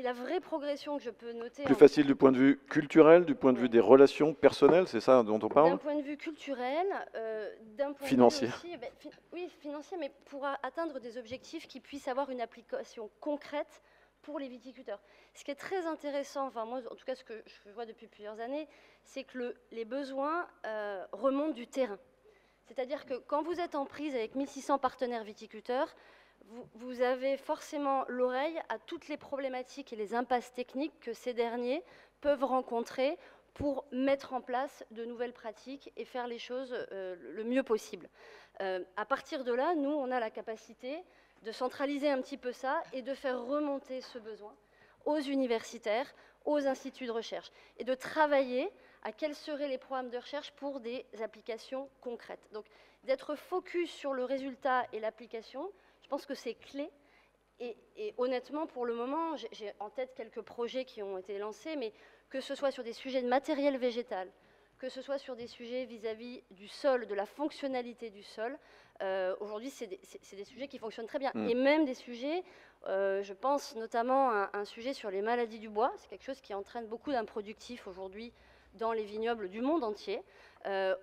la vraie progression que je peux noter... Plus facile du point de vue culturel, du point de vue des relations personnelles, c'est ça dont on parle? D'un point de vue culturel, d'un point financier. de vue aussi, oui, financier, mais pour atteindre des objectifs qui puissent avoir une application concrète pour les viticulteurs. Ce qui est très intéressant, enfin moi en tout cas ce que je vois depuis plusieurs années, c'est que les besoins remontent du terrain. C'est-à-dire que quand vous êtes en prise avec 1600 partenaires viticulteurs, vous avez forcément l'oreille à toutes les problématiques et les impasses techniques que ces derniers peuvent rencontrer pour mettre en place de nouvelles pratiques et faire les choses le mieux possible. À partir de là, nous, on a la capacité de centraliser un petit peu ça et de faire remonter ce besoin aux universitaires, aux instituts de recherche, et de travailler à quels seraient les programmes de recherche pour des applications concrètes. Donc, d'être focus sur le résultat et l'application, je pense que c'est clé. Et honnêtement, pour le moment, j'ai en tête quelques projets qui ont été lancés, mais que ce soit sur des sujets de matériel végétal, que ce soit sur des sujets vis-à-vis du sol, de la fonctionnalité du sol, aujourd'hui, c'est des sujets qui fonctionnent très bien. Et même des sujets, je pense notamment à un sujet sur les maladies du bois, c'est quelque chose qui entraîne beaucoup d'improductifs aujourd'hui dans les vignobles du monde entier.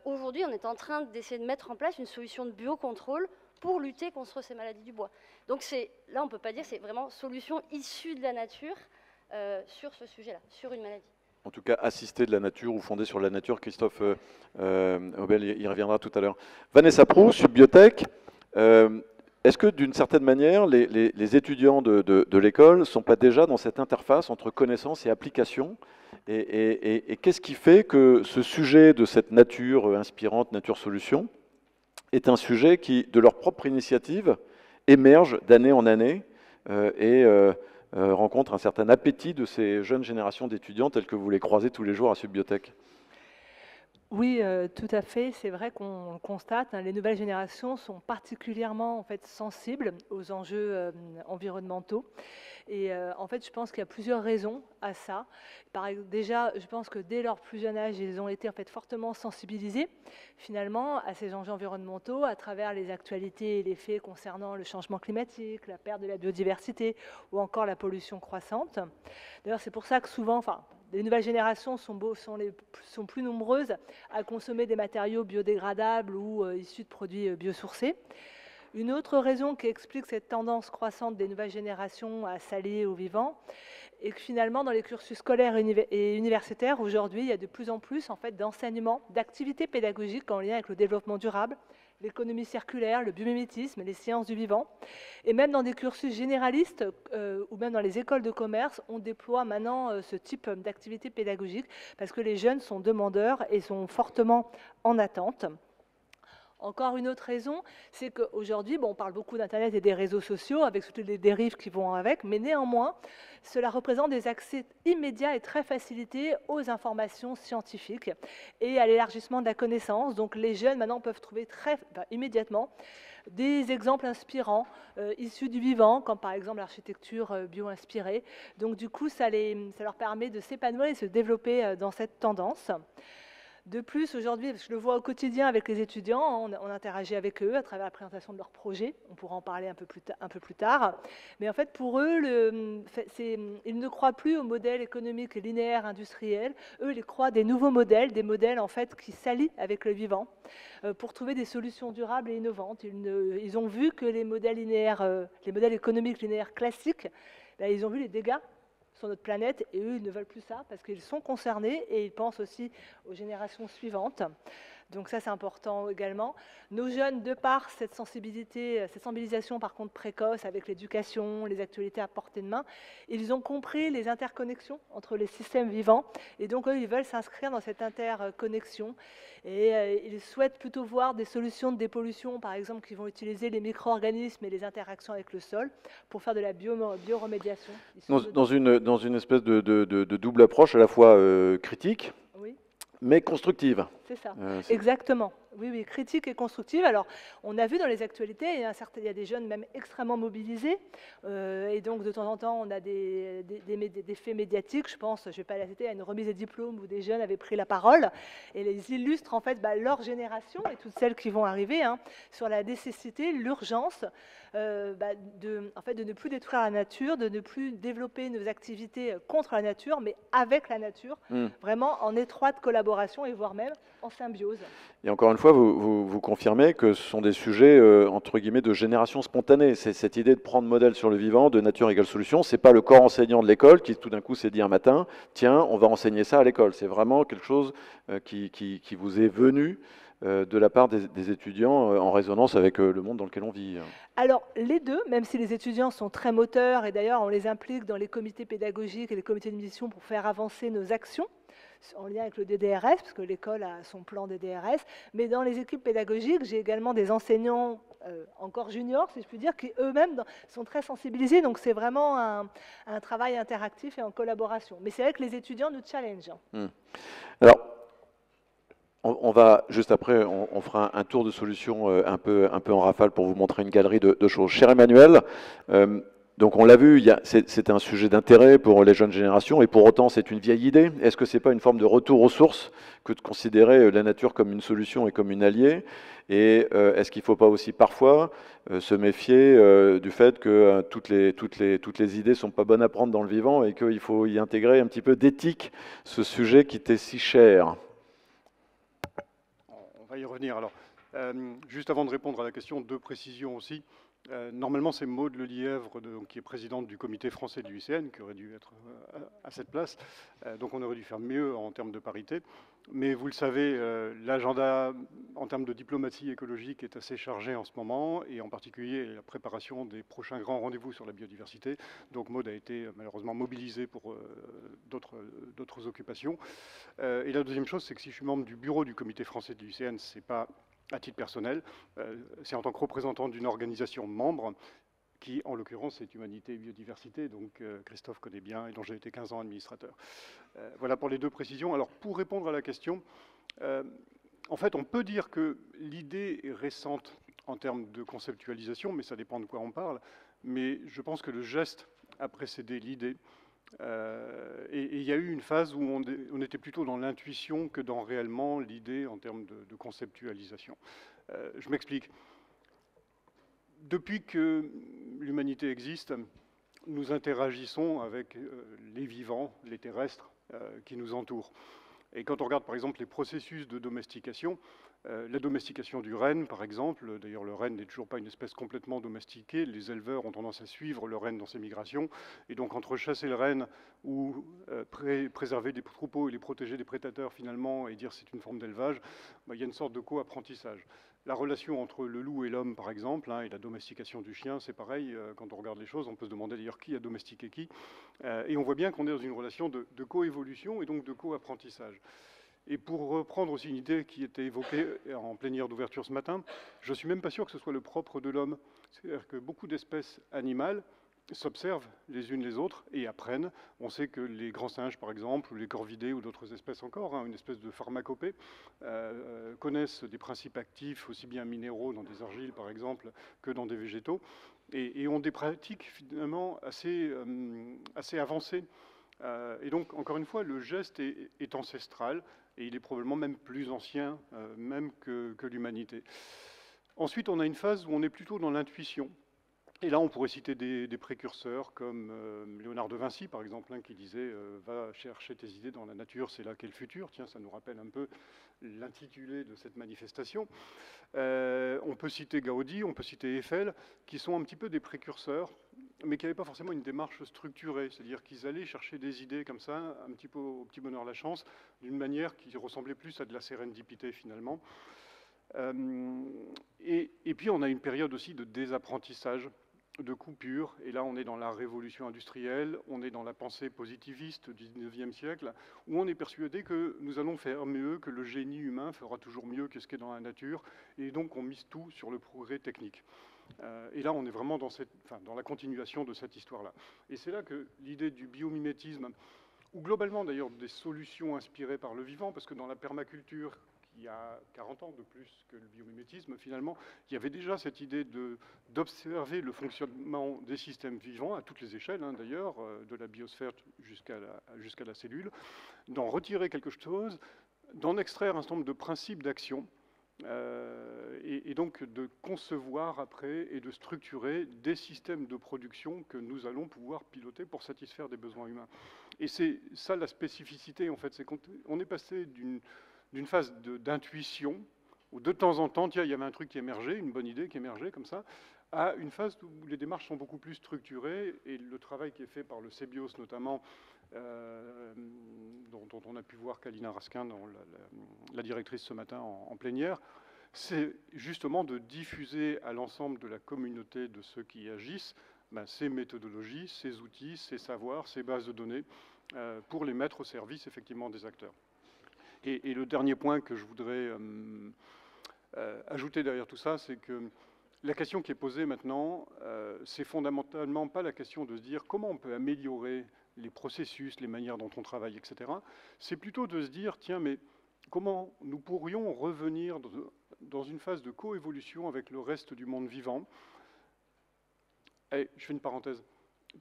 Aujourd'hui, on est en train d'essayer de mettre en place une solution de biocontrôle pour lutter contre ces maladies du bois. Donc là, on ne peut pas dire que c'est vraiment solution issue de la nature sur ce sujet-là, sur une maladie. En tout cas, assisté de la nature ou fondé sur la nature. Christophe Aubel y reviendra tout à l'heure. Vanessa Proux, Subbiotech. Est-ce que d'une certaine manière, les étudiants de l'école ne sont pas déjà dans cette interface entre connaissance et application? Et qu'est-ce qui fait que ce sujet de cette nature inspirante, nature solution, est un sujet qui, de leur propre initiative, émerge d'année en année rencontre un certain appétit de ces jeunes générations d'étudiants tels que vous les croisez tous les jours à Subbiotech? Oui, tout à fait. C'est vrai qu'on constate, les nouvelles générations sont particulièrement en fait, sensibles aux enjeux environnementaux. Et en fait, je pense qu'il y a plusieurs raisons à ça. Déjà, je pense que dès leur plus jeune âge, ils ont été en fait, fortement sensibilisés finalement à ces enjeux environnementaux à travers les actualités et les faits concernant le changement climatique, la perte de la biodiversité ou encore la pollution croissante. D'ailleurs, c'est pour ça que souvent, les nouvelles générations sont plus nombreuses à consommer des matériaux biodégradables ou issus de produits biosourcés. Une autre raison qui explique cette tendance croissante des nouvelles générations à s'allier au vivant est que finalement, dans les cursus scolaires et universitaires, aujourd'hui, il y a de plus en plus en fait, d'enseignements, d'activités pédagogiques en lien avec le développement durable, l'économie circulaire, le biomimétisme, les sciences du vivant. Et même dans des cursus généralistes ou même dans les écoles de commerce, on déploie maintenant ce type d'activités pédagogiques parce que les jeunes sont demandeurs et sont fortement en attente. Encore une autre raison, c'est qu'aujourd'hui, bon, on parle beaucoup d'Internet et des réseaux sociaux, avec toutes les dérives qui vont avec, mais néanmoins, cela représente des accès immédiats et très facilités aux informations scientifiques et à l'élargissement de la connaissance. Donc les jeunes, maintenant, peuvent trouver immédiatement des exemples inspirants issus du vivant, comme par exemple l'architecture bio-inspirée. Donc du coup, ça leur permet de s'épanouir et de se développer dans cette tendance. De plus, aujourd'hui, je le vois au quotidien avec les étudiants, on interagit avec eux à travers la présentation de leurs projets, on pourra en parler un peu plus tard, mais en fait pour eux, ils ne croient plus au modèle économique linéaire industriel, eux ils croient des nouveaux modèles, des modèles en fait qui s'allient avec le vivant pour trouver des solutions durables et innovantes. Ils ont vu que les modèles économiques linéaires classiques, ils ont vu les dégâts sur notre planète, et eux, ils ne veulent plus ça, parce qu'ils sont concernés, et ils pensent aussi aux générations suivantes. Donc ça, c'est important également. Nos jeunes, de par cette sensibilisation par contre précoce, avec l'éducation, les actualités à portée de main, ils ont compris les interconnexions entre les systèmes vivants, et donc eux, ils veulent s'inscrire dans cette interconnexion, et ils souhaitent plutôt voir des solutions de dépollution, par exemple, qui vont utiliser les micro-organismes et les interactions avec le sol, pour faire de la bioremédiation. Dans une espèce de double approche, à la fois critique, oui, mais constructive. C'est ça, exactement. Oui, oui, critique et constructive. Alors, on a vu dans les actualités, il y a des jeunes même extrêmement mobilisés, et donc de temps en temps, on a des faits médiatiques. Je pense, je ne vais pas la citer, à une remise des diplômes où des jeunes avaient pris la parole, et ils illustrent en fait leur génération et toutes celles qui vont arriver sur la nécessité, l'urgence de ne plus détruire la nature, de ne plus développer nos activités contre la nature, mais avec la nature, vraiment en étroite collaboration et voire même en symbiose. Et encore une fois, vous confirmez que ce sont des sujets, entre guillemets, de génération spontanée. C'est cette idée de prendre modèle sur le vivant, de nature égale solution. Ce n'est pas le corps enseignant de l'école qui, tout d'un coup, s'est dit un matin, tiens, on va enseigner ça à l'école. C'est vraiment quelque chose qui vous est venu de la part des étudiants en résonance avec le monde dans lequel on vit. Alors, les deux, même si les étudiants sont très moteurs, et d'ailleurs, on les implique dans les comités pédagogiques et les comités de mission pour faire avancer nos actions, en lien avec le DDRS, parce que l'école a son plan DDRS, mais dans les équipes pédagogiques, j'ai également des enseignants encore juniors, si je puis dire, qui eux-mêmes sont très sensibilisés, donc c'est vraiment un travail interactif et en collaboration. Mais c'est vrai que les étudiants nous challengent. Alors, on va, juste après, on fera un tour de solutions un peu en rafale pour vous montrer une galerie de choses. Cher Emmanuel, donc on l'a vu, c'est un sujet d'intérêt pour les jeunes générations, et pour autant c'est une vieille idée. Est-ce que ce n'est pas une forme de retour aux sources que de considérer la nature comme une solution et comme une alliée? Et est-ce qu'il ne faut pas aussi parfois se méfier du fait que toutes les idées ne sont pas bonnes à prendre dans le vivant, et qu'il faut y intégrer un petit peu d'éthique, ce sujet qui t'est si cher? On va y revenir. Alors, juste avant de répondre à la question, deux précisions aussi. Normalement, c'est Maude Lelièvre, qui est présidente du comité français de l'UICN, qui aurait dû être à cette place. Donc on aurait dû faire mieux en termes de parité. Mais vous le savez, l'agenda en termes de diplomatie écologique est assez chargé en ce moment, et en particulier la préparation des prochains grands rendez-vous sur la biodiversité. Donc Maude a été malheureusement mobilisée pour d'autres occupations. Et la deuxième chose, c'est que si je suis membre du bureau du comité français de l'UICN, c'est pas à titre personnel, c'est en tant que représentant d'une organisation membre qui, en l'occurrence, est Humanité et Biodiversité, donc Christophe connaît bien, et dont j'ai été 15 ans administrateur. Voilà pour les deux précisions. Alors, pour répondre à la question, en fait, on peut dire que l'idée est récente en termes de conceptualisation, mais ça dépend de quoi on parle. Mais je pense que le geste a précédé l'idée. Et il y a eu une phase où on était plutôt dans l'intuition que dans réellement l'idée en termes de conceptualisation. Je m'explique. Depuis que l'humanité existe, nous interagissons avec les vivants, les terrestres qui nous entourent. Et quand on regarde par exemple les processus de domestication, la domestication du renne par exemple, d'ailleurs le renne n'est toujours pas une espèce complètement domestiquée, les éleveurs ont tendance à suivre le renne dans ses migrations, et donc entre chasser le renne ou préserver des troupeaux et les protéger des prédateurs finalement, et dire c'est une forme d'élevage, il y a une sorte de co-apprentissage. La relation entre le loup et l'homme, par exemple, et la domestication du chien, c'est pareil. Quand on regarde les choses, on peut se demander d'ailleurs qui a domestiqué qui. Et on voit bien qu'on est dans une relation de coévolution et donc de co-apprentissage. Et pour reprendre aussi une idée qui était évoquée en plénière d'ouverture ce matin, je ne suis même pas sûr que ce soit le propre de l'homme. C'est-à-dire que beaucoup d'espèces animales s'observent les unes les autres et apprennent. On sait que les grands singes, par exemple, ou les corvidés, ou d'autres espèces encore, une espèce de pharmacopée, connaissent des principes actifs, aussi bien minéraux dans des argiles, par exemple, que dans des végétaux, et ont des pratiques finalement assez avancées. Et donc, encore une fois, le geste est ancestral, et il est probablement même plus ancien même que l'humanité. Ensuite, on a une phase où on est plutôt dans l'intuition. Et là, on pourrait citer des précurseurs comme Léonard de Vinci, par exemple, qui disait va chercher tes idées dans la nature, c'est là qu'est le futur. Tiens, ça nous rappelle un peu l'intitulé de cette manifestation. On peut citer Gaudi, on peut citer Eiffel, qui sont un petit peu des précurseurs, mais qui n'avaient pas forcément une démarche structurée. C'est-à-dire qu'ils allaient chercher des idées comme ça, un petit peu au petit bonheur la chance, d'une manière qui ressemblait plus à de la sérendipité, finalement. Et puis, on a une période aussi de désapprentissage, de coupure, et là on est dans la révolution industrielle, on est dans la pensée positiviste du 19e siècle, où on est persuadé que nous allons faire mieux, que le génie humain fera toujours mieux que ce qui est dans la nature, et donc on mise tout sur le progrès technique. Et là on est vraiment dans la continuation de cette histoire-là. Et c'est là que l'idée du biomimétisme, ou globalement d'ailleurs des solutions inspirées par le vivant, parce que dans la permaculture, il y a 40 ans de plus que le biomimétisme, finalement, il y avait déjà cette idée d'observer le fonctionnement des systèmes vivants, à toutes les échelles d'ailleurs, de la biosphère jusqu'à la cellule, d'en retirer quelque chose, d'en extraire un certain nombre de principes d'action, et donc de concevoir après et de structurer des systèmes de production que nous allons pouvoir piloter pour satisfaire des besoins humains. Et c'est ça la spécificité, en fait, c'est qu'on est passé d'une phase d'intuition, où de temps en temps, tiens, il y avait un truc qui émergeait, une bonne idée qui émergeait comme ça, à une phase où les démarches sont beaucoup plus structurées, et le travail qui est fait par le CBIOS notamment, dont on a pu voir Kalina Raskin, la directrice ce matin en plénière, c'est justement de diffuser à l'ensemble de la communauté de ceux qui agissent ces méthodologies, ces outils, ces savoirs, ces bases de données, pour les mettre au service effectivement des acteurs. Et le dernier point que je voudrais ajouter derrière tout ça, c'est que la question qui est posée maintenant, c'est fondamentalement pas la question de se dire comment on peut améliorer les processus, les manières dont on travaille, etc. C'est plutôt de se dire, tiens, mais comment nous pourrions revenir dans une phase de coévolution avec le reste du monde vivant. Et je fais une parenthèse.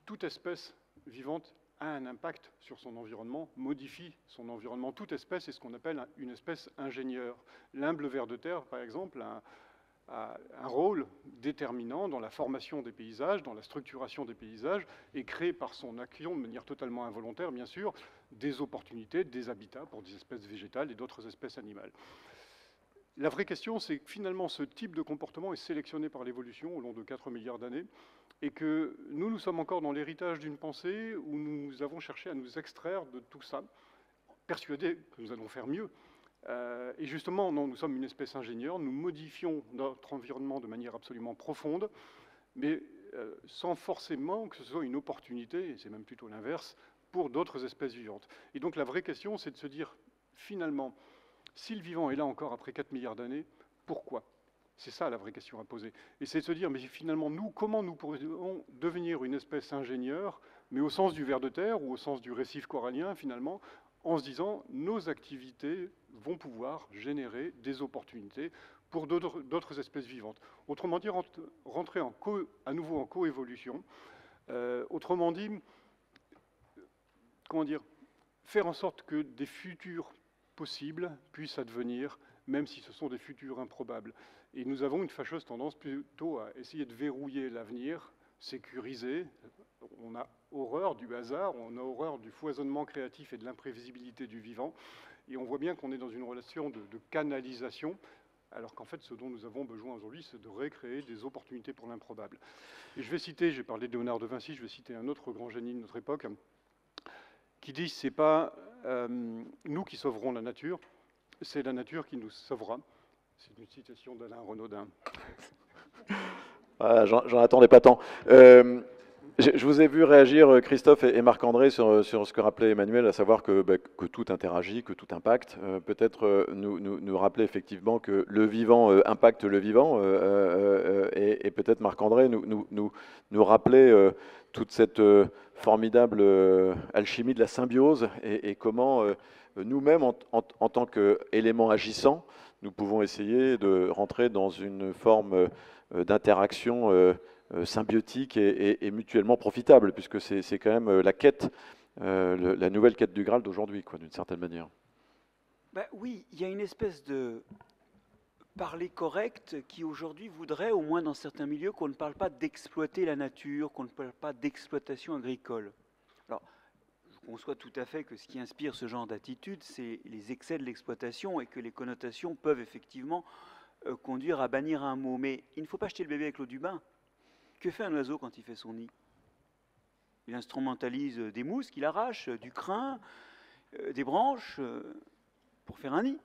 Toute espèce vivante a un impact sur son environnement, modifie son environnement. Toute espèce est ce qu'on appelle une espèce ingénieure. L'humble ver de terre, par exemple, a un rôle déterminant dans la formation des paysages, dans la structuration des paysages, et crée par son action, de manière totalement involontaire, bien sûr, des opportunités, des habitats pour des espèces végétales et d'autres espèces animales. La vraie question, c'est que finalement, ce type de comportement est sélectionné par l'évolution au long de 4 milliards d'années, et que nous sommes encore dans l'héritage d'une pensée où nous avons cherché à nous extraire de tout ça, persuadés que nous allons faire mieux. Et justement, non, nous sommes une espèce ingénieure, nous modifions notre environnement de manière absolument profonde, mais sans forcément que ce soit une opportunité, et c'est même plutôt l'inverse, pour d'autres espèces vivantes. Et donc la vraie question, c'est de se dire, finalement, si le vivant est là encore après 4 milliards d'années, pourquoi ? C'est ça la vraie question à poser. Et c'est de se dire, mais finalement, nous, comment nous pourrions devenir une espèce ingénieure, mais au sens du ver de terre ou au sens du récif corallien, finalement, en se disant, nos activités vont pouvoir générer des opportunités pour d'autres espèces vivantes. Autrement dit, rentrer à nouveau en coévolution. Autrement dit, comment dire, faire en sorte que des futurs possibles puissent advenir, même si ce sont des futurs improbables. Et nous avons une fâcheuse tendance plutôt à essayer de verrouiller l'avenir, sécuriser. On a horreur du hasard, on a horreur du foisonnement créatif et de l'imprévisibilité du vivant. Et on voit bien qu'on est dans une relation de canalisation, alors qu'en fait, ce dont nous avons besoin aujourd'hui, c'est de recréer des opportunités pour l'improbable. Et je vais citer, j'ai parlé de Léonard de Vinci, je vais citer un autre grand génie de notre époque, qui dit, c'est pas nous qui sauverons la nature, c'est la nature qui nous sauvera. C'est une citation d'Alain Renaudin. Ah, j'en attendais pas tant. Je vous ai vu réagir, Christophe et Marc-André, sur ce que rappelait Emmanuel, à savoir que tout interagit, que tout impacte. Peut-être nous rappeler effectivement que le vivant impacte le vivant, et peut-être Marc-André nous rappeler toute cette formidable alchimie de la symbiose et comment nous-mêmes, en tant qu'éléments agissants, nous pouvons essayer de rentrer dans une forme d'interaction symbiotique et mutuellement profitable, puisque c'est quand même la quête, la nouvelle quête du Graal d'aujourd'hui, d'une certaine manière. Ben oui, il y a une espèce de parler correct qui aujourd'hui voudrait, au moins dans certains milieux, qu'on ne parle pas d'exploiter la nature, qu'on ne parle pas d'exploitation agricole. Alors, je conçois tout à fait que ce qui inspire ce genre d'attitude, c'est les excès de l'exploitation et que les connotations peuvent effectivement conduire à bannir un mot. Mais il ne faut pas jeter le bébé avec l'eau du bain. Que fait un oiseau quand il fait son nid? Il instrumentalise des mousses qu'il arrache, du crin, des branches, pour faire un nid.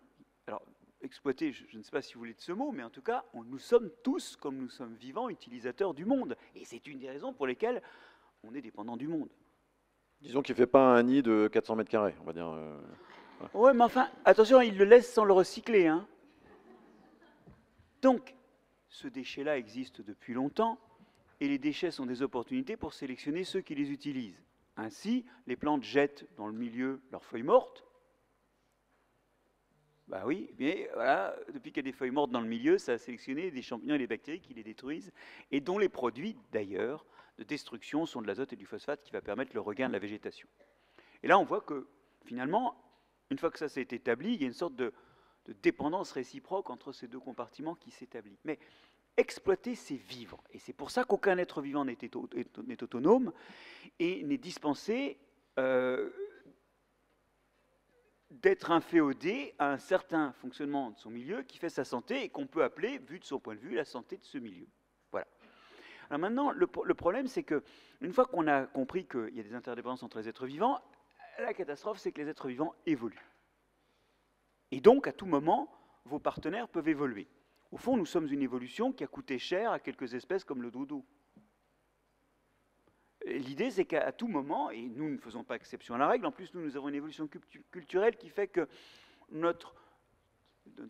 Alors, exploiter, je ne sais pas si vous voulez de ce mot, mais en tout cas, nous sommes tous, comme nous sommes vivants, utilisateurs du monde. Et c'est une des raisons pour lesquelles on est dépendant du monde. Disons qu'il ne fait pas un nid de 400 mètres carrés, on va dire. Ouais, mais enfin, attention, il le laisse sans le recycler, hein. Donc, ce déchet-là existe depuis longtemps. Et les déchets sont des opportunités pour sélectionner ceux qui les utilisent. Ainsi, les plantes jettent dans le milieu leurs feuilles mortes. Ben oui, mais voilà, depuis qu'il y a des feuilles mortes dans le milieu, ça a sélectionné des champignons et des bactéries qui les détruisent, et dont les produits, d'ailleurs, de destruction sont de l'azote et du phosphate qui va permettre le regain de la végétation. Et là, on voit que, finalement, une fois que ça s'est établi, il y a une sorte de dépendance réciproque entre ces deux compartiments qui s'établit. Mais exploiter, c'est vivre. Et c'est pour ça qu'aucun être vivant n'est autonome et n'est dispensé d'être inféodé à un certain fonctionnement de son milieu qui fait sa santé et qu'on peut appeler, vu de son point de vue, la santé de ce milieu. Voilà. Alors maintenant, le problème, c'est qu'une fois qu'on a compris qu'il y a des interdépendances entre les êtres vivants, la catastrophe, c'est que les êtres vivants évoluent. Et donc, à tout moment, vos partenaires peuvent évoluer. Au fond, nous sommes une évolution qui a coûté cher à quelques espèces comme le dodo. L'idée, c'est qu'à tout moment, et nous ne faisons pas exception à la règle, en plus, nous avons une évolution culturelle qui fait que notre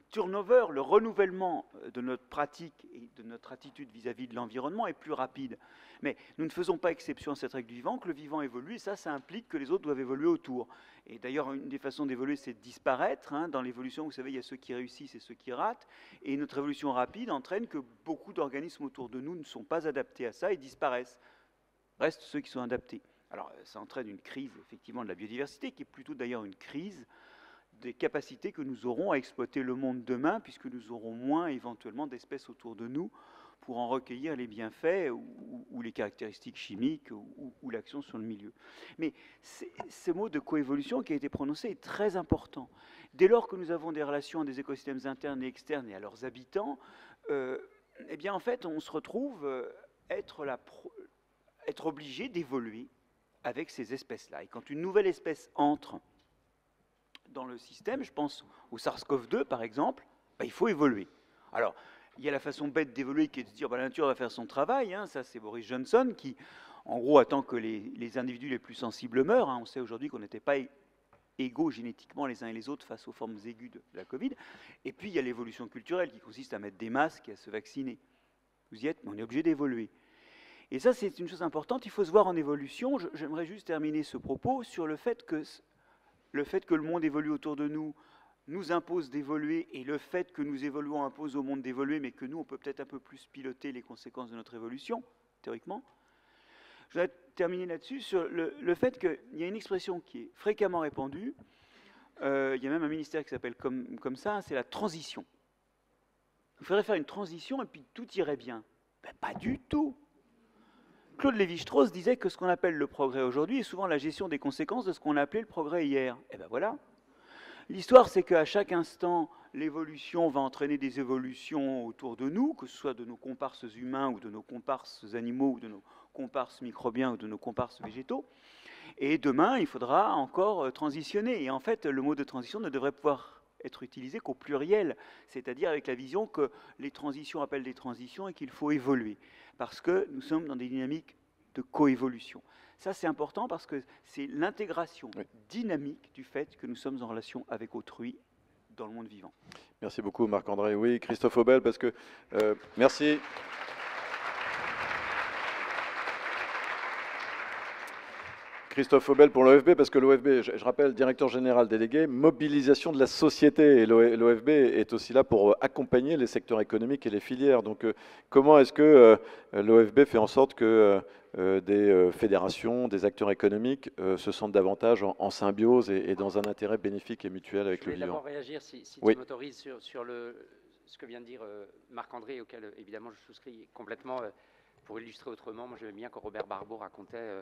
turnover, le renouvellement de notre pratique et de notre attitude vis-à-vis de l'environnement est plus rapide. Mais nous ne faisons pas exception à cette règle du vivant, que le vivant évolue, et ça implique que les autres doivent évoluer autour. Et d'ailleurs, une des façons d'évoluer, c'est de disparaître. Dans l'évolution, vous savez, il y a ceux qui réussissent et ceux qui ratent. Et notre évolution rapide entraîne que beaucoup d'organismes autour de nous ne sont pas adaptés à ça et disparaissent. Restent ceux qui sont adaptés. Alors, ça entraîne une crise, effectivement, de la biodiversité, qui est plutôt d'ailleurs une crise des capacités que nous aurons à exploiter le monde demain, puisque nous aurons moins, éventuellement, d'espèces autour de nous pour en recueillir les bienfaits ou les caractéristiques chimiques ou l'action sur le milieu. Mais ce mot de coévolution qui a été prononcé est très important. Dès lors que nous avons des relations à des écosystèmes internes et externes et à leurs habitants, eh bien, en fait, on se retrouve être obligé d'évoluer avec ces espèces-là. Et quand une nouvelle espèce entre dans le système, je pense au SARS-CoV-2 par exemple, il faut évoluer. Alors, il y a la façon bête d'évoluer qui est de se dire la nature va faire son travail, ça c'est Boris Johnson qui, en gros, attend que les individus les plus sensibles meurent. On sait aujourd'hui qu'on n'était pas égaux génétiquement les uns et les autres face aux formes aiguës de la Covid. Et puis il y a l'évolution culturelle qui consiste à mettre des masques et à se vacciner. Vous y êtes, mais on est obligé d'évoluer. Et ça, c'est une chose importante, il faut se voir en évolution. J'aimerais juste terminer ce propos sur le fait que le monde évolue autour de nous impose d'évoluer, et le fait que nous évoluons impose au monde d'évoluer, mais que nous, on peut peut-être un peu plus piloter les conséquences de notre évolution, théoriquement. Je voudrais terminer là-dessus sur le fait qu'il y a une expression qui est fréquemment répandue, il y a même un ministère qui s'appelle comme ça, c'est la transition. Il faudrait faire une transition et puis tout irait bien. Pas du tout. Claude Lévi-Strauss disait que ce qu'on appelle le progrès aujourd'hui est souvent la gestion des conséquences de ce qu'on a appelé le progrès hier. Et bien voilà. L'histoire, c'est qu'à chaque instant, l'évolution va entraîner des évolutions autour de nous, que ce soit de nos comparses humains ou de nos comparses animaux ou de nos comparses microbiens ou de nos comparses végétaux. Et demain, il faudra encore transitionner. Et en fait, le mot de transition ne devrait pouvoir être utilisé qu'au pluriel, c'est-à-dire avec la vision que les transitions appellent des transitions et qu'il faut évoluer. Parce que nous sommes dans des dynamiques de coévolution. Ça, c'est important parce que c'est l'intégration dynamique du fait que nous sommes en relation avec autrui dans le monde vivant. Merci beaucoup Marc-André. Oui, Christophe Aubel, parce que... merci. Christophe Aubel pour l'OFB, parce que l'OFB, je rappelle, directeur général délégué, mobilisation de la société, et l'OFB est aussi là pour accompagner les secteurs économiques et les filières. Donc comment est-ce que l'OFB fait en sorte que des fédérations, des acteurs économiques se sentent davantage en symbiose et dans un intérêt bénéfique et mutuel avec le vivant? Je vais d'abord réagir, si oui. tu m'autorises, sur ce que vient de dire Marc-André, auquel évidemment je souscris complètement. Pour illustrer autrement, moi j'aimais bien quand Robert Barbeau racontait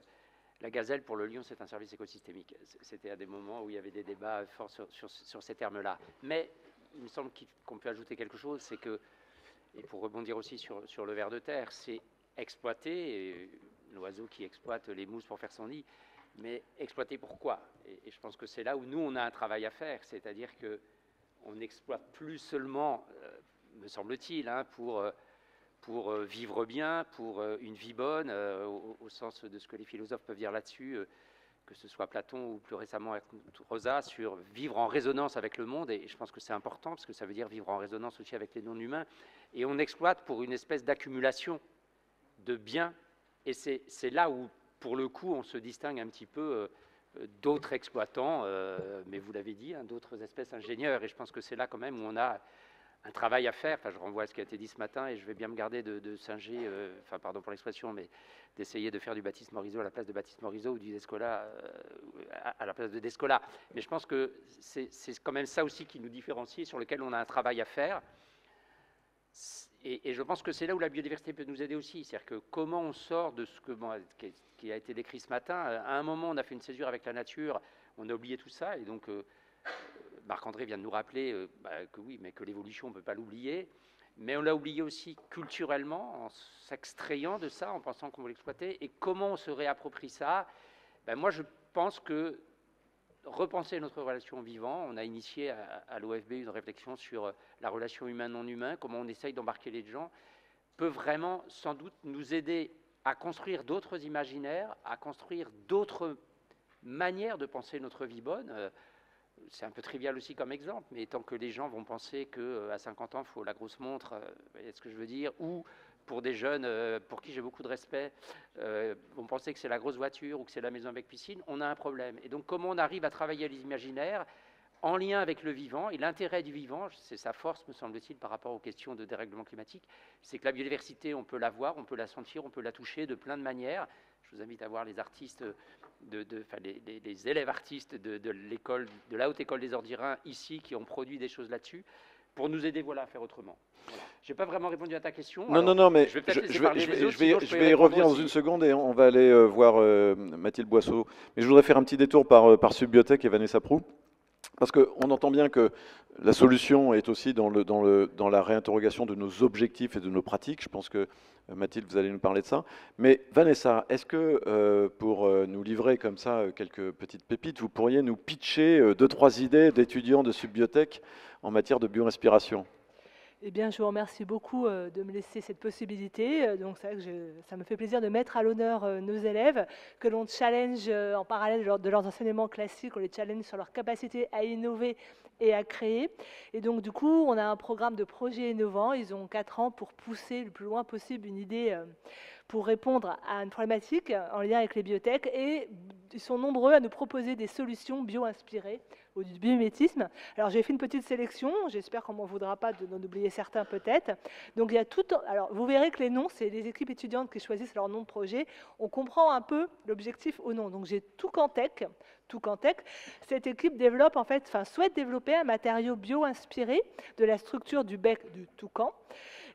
la gazelle pour le lion, c'est un service écosystémique. C'était à des moments où il y avait des débats forts sur ces termes-là. Mais il me semble qu'on peut ajouter quelque chose, c'est que, et pour rebondir aussi sur le ver de terre, c'est exploiter, l'oiseau qui exploite les mousses pour faire son nid, mais exploiter pourquoi? Et je pense que c'est là où nous, on a un travail à faire, c'est-à-dire qu'on n'exploite plus seulement, me semble-t-il, pour vivre bien, pour une vie bonne, au sens de ce que les philosophes peuvent dire là-dessus, que ce soit Platon ou plus récemment Rosa, sur vivre en résonance avec le monde, et je pense que c'est important, parce que ça veut dire vivre en résonance aussi avec les non-humains, et on exploite pour une espèce d'accumulation de biens, et c'est là où, pour le coup, on se distingue un petit peu d'autres exploitants, mais vous l'avez dit, d'autres espèces ingénieurs, et je pense que c'est là quand même où on a un travail à faire. Enfin, je renvoie à ce qui a été dit ce matin et je vais bien me garder de singer, enfin pardon pour l'expression, mais d'essayer de faire du Baptiste Morisot à la place de Baptiste Morisot ou du Descola à la place de Descola. Mais je pense que c'est quand même ça aussi qui nous différencie et sur lequel on a un travail à faire. Et je pense que c'est là où la biodiversité peut nous aider aussi. C'est-à-dire que comment on sort de ce qui a été décrit ce matin. À un moment, on a fait une césure avec la nature, on a oublié tout ça et donc... Marc-André vient de nous rappeler que oui, mais que l'évolution, on ne peut pas l'oublier. Mais on l'a oublié aussi culturellement, en s'extrayant de ça, en pensant qu'on veut l'exploiter. Et comment on se réapproprie ça? Moi, je pense que repenser notre relation au vivant, on a initié à l'OFB une réflexion sur la relation humain-non-humain, comment on essaye d'embarquer les gens, peut vraiment, sans doute, nous aider à construire d'autres imaginaires, à construire d'autres manières de penser notre vie bonne. C'est un peu trivial aussi comme exemple, mais tant que les gens vont penser qu'à 50 ans, il faut la grosse montre, vous voyez ce que je veux dire, ou pour des jeunes pour qui j'ai beaucoup de respect, vont penser que c'est la grosse voiture ou que c'est la maison avec piscine, on a un problème. Et donc comment on arrive à travailler l'imaginaire en lien avec le vivant, et l'intérêt du vivant, c'est sa force, me semble-t-il, par rapport aux questions de dérèglement climatique, c'est que la biodiversité, on peut la voir, on peut la sentir, on peut la toucher de plein de manières. Je vous invite à voir les artistes, les élèves artistes de l'école, de la Haute École des Ordirins ici, qui ont produit des choses là-dessus, pour nous aider à faire autrement. Voilà. Je n'ai pas vraiment répondu à ta question. Non, mais je vais y revenir dans une seconde et on va aller voir Mathilde Boisseau. Mais je voudrais faire un petit détour par Subbiotech et Vanessa Prou. Parce qu'on entend bien que la solution est aussi dans la réinterrogation de nos objectifs et de nos pratiques. Je pense que, Mathilde, vous allez nous parler de ça. Mais Vanessa, est-ce que, pour nous livrer comme ça quelques petites pépites, vous pourriez nous pitcher 2-3 idées d'étudiants de Subbiotech en matière de biorespiration ? Eh bien, je vous remercie beaucoup de me laisser cette possibilité. Donc, c'est vrai que ça me fait plaisir de mettre à l'honneur nos élèves, que l'on challenge en parallèle de leurs enseignements classiques, on les challenge sur leur capacité à innover et à créer. Et donc, du coup, on a un programme de projets innovants. Ils ont 4 ans pour pousser le plus loin possible une idée pour répondre à une problématique en lien avec les biotech. Et ils sont nombreux à nous proposer des solutions bio-inspirées ou du biomimétisme. Alors j'ai fait une petite sélection, j'espère qu'on ne m'en voudra pas d'en oublier certains peut-être. Donc il y a tout. Alors vous verrez que les noms, c'est les équipes étudiantes qui choisissent leur nom de projet. On comprend un peu l'objectif au nom. Donc j'ai Toucantech. Cette équipe développe souhaite développer un matériau bio-inspiré de la structure du bec du toucan.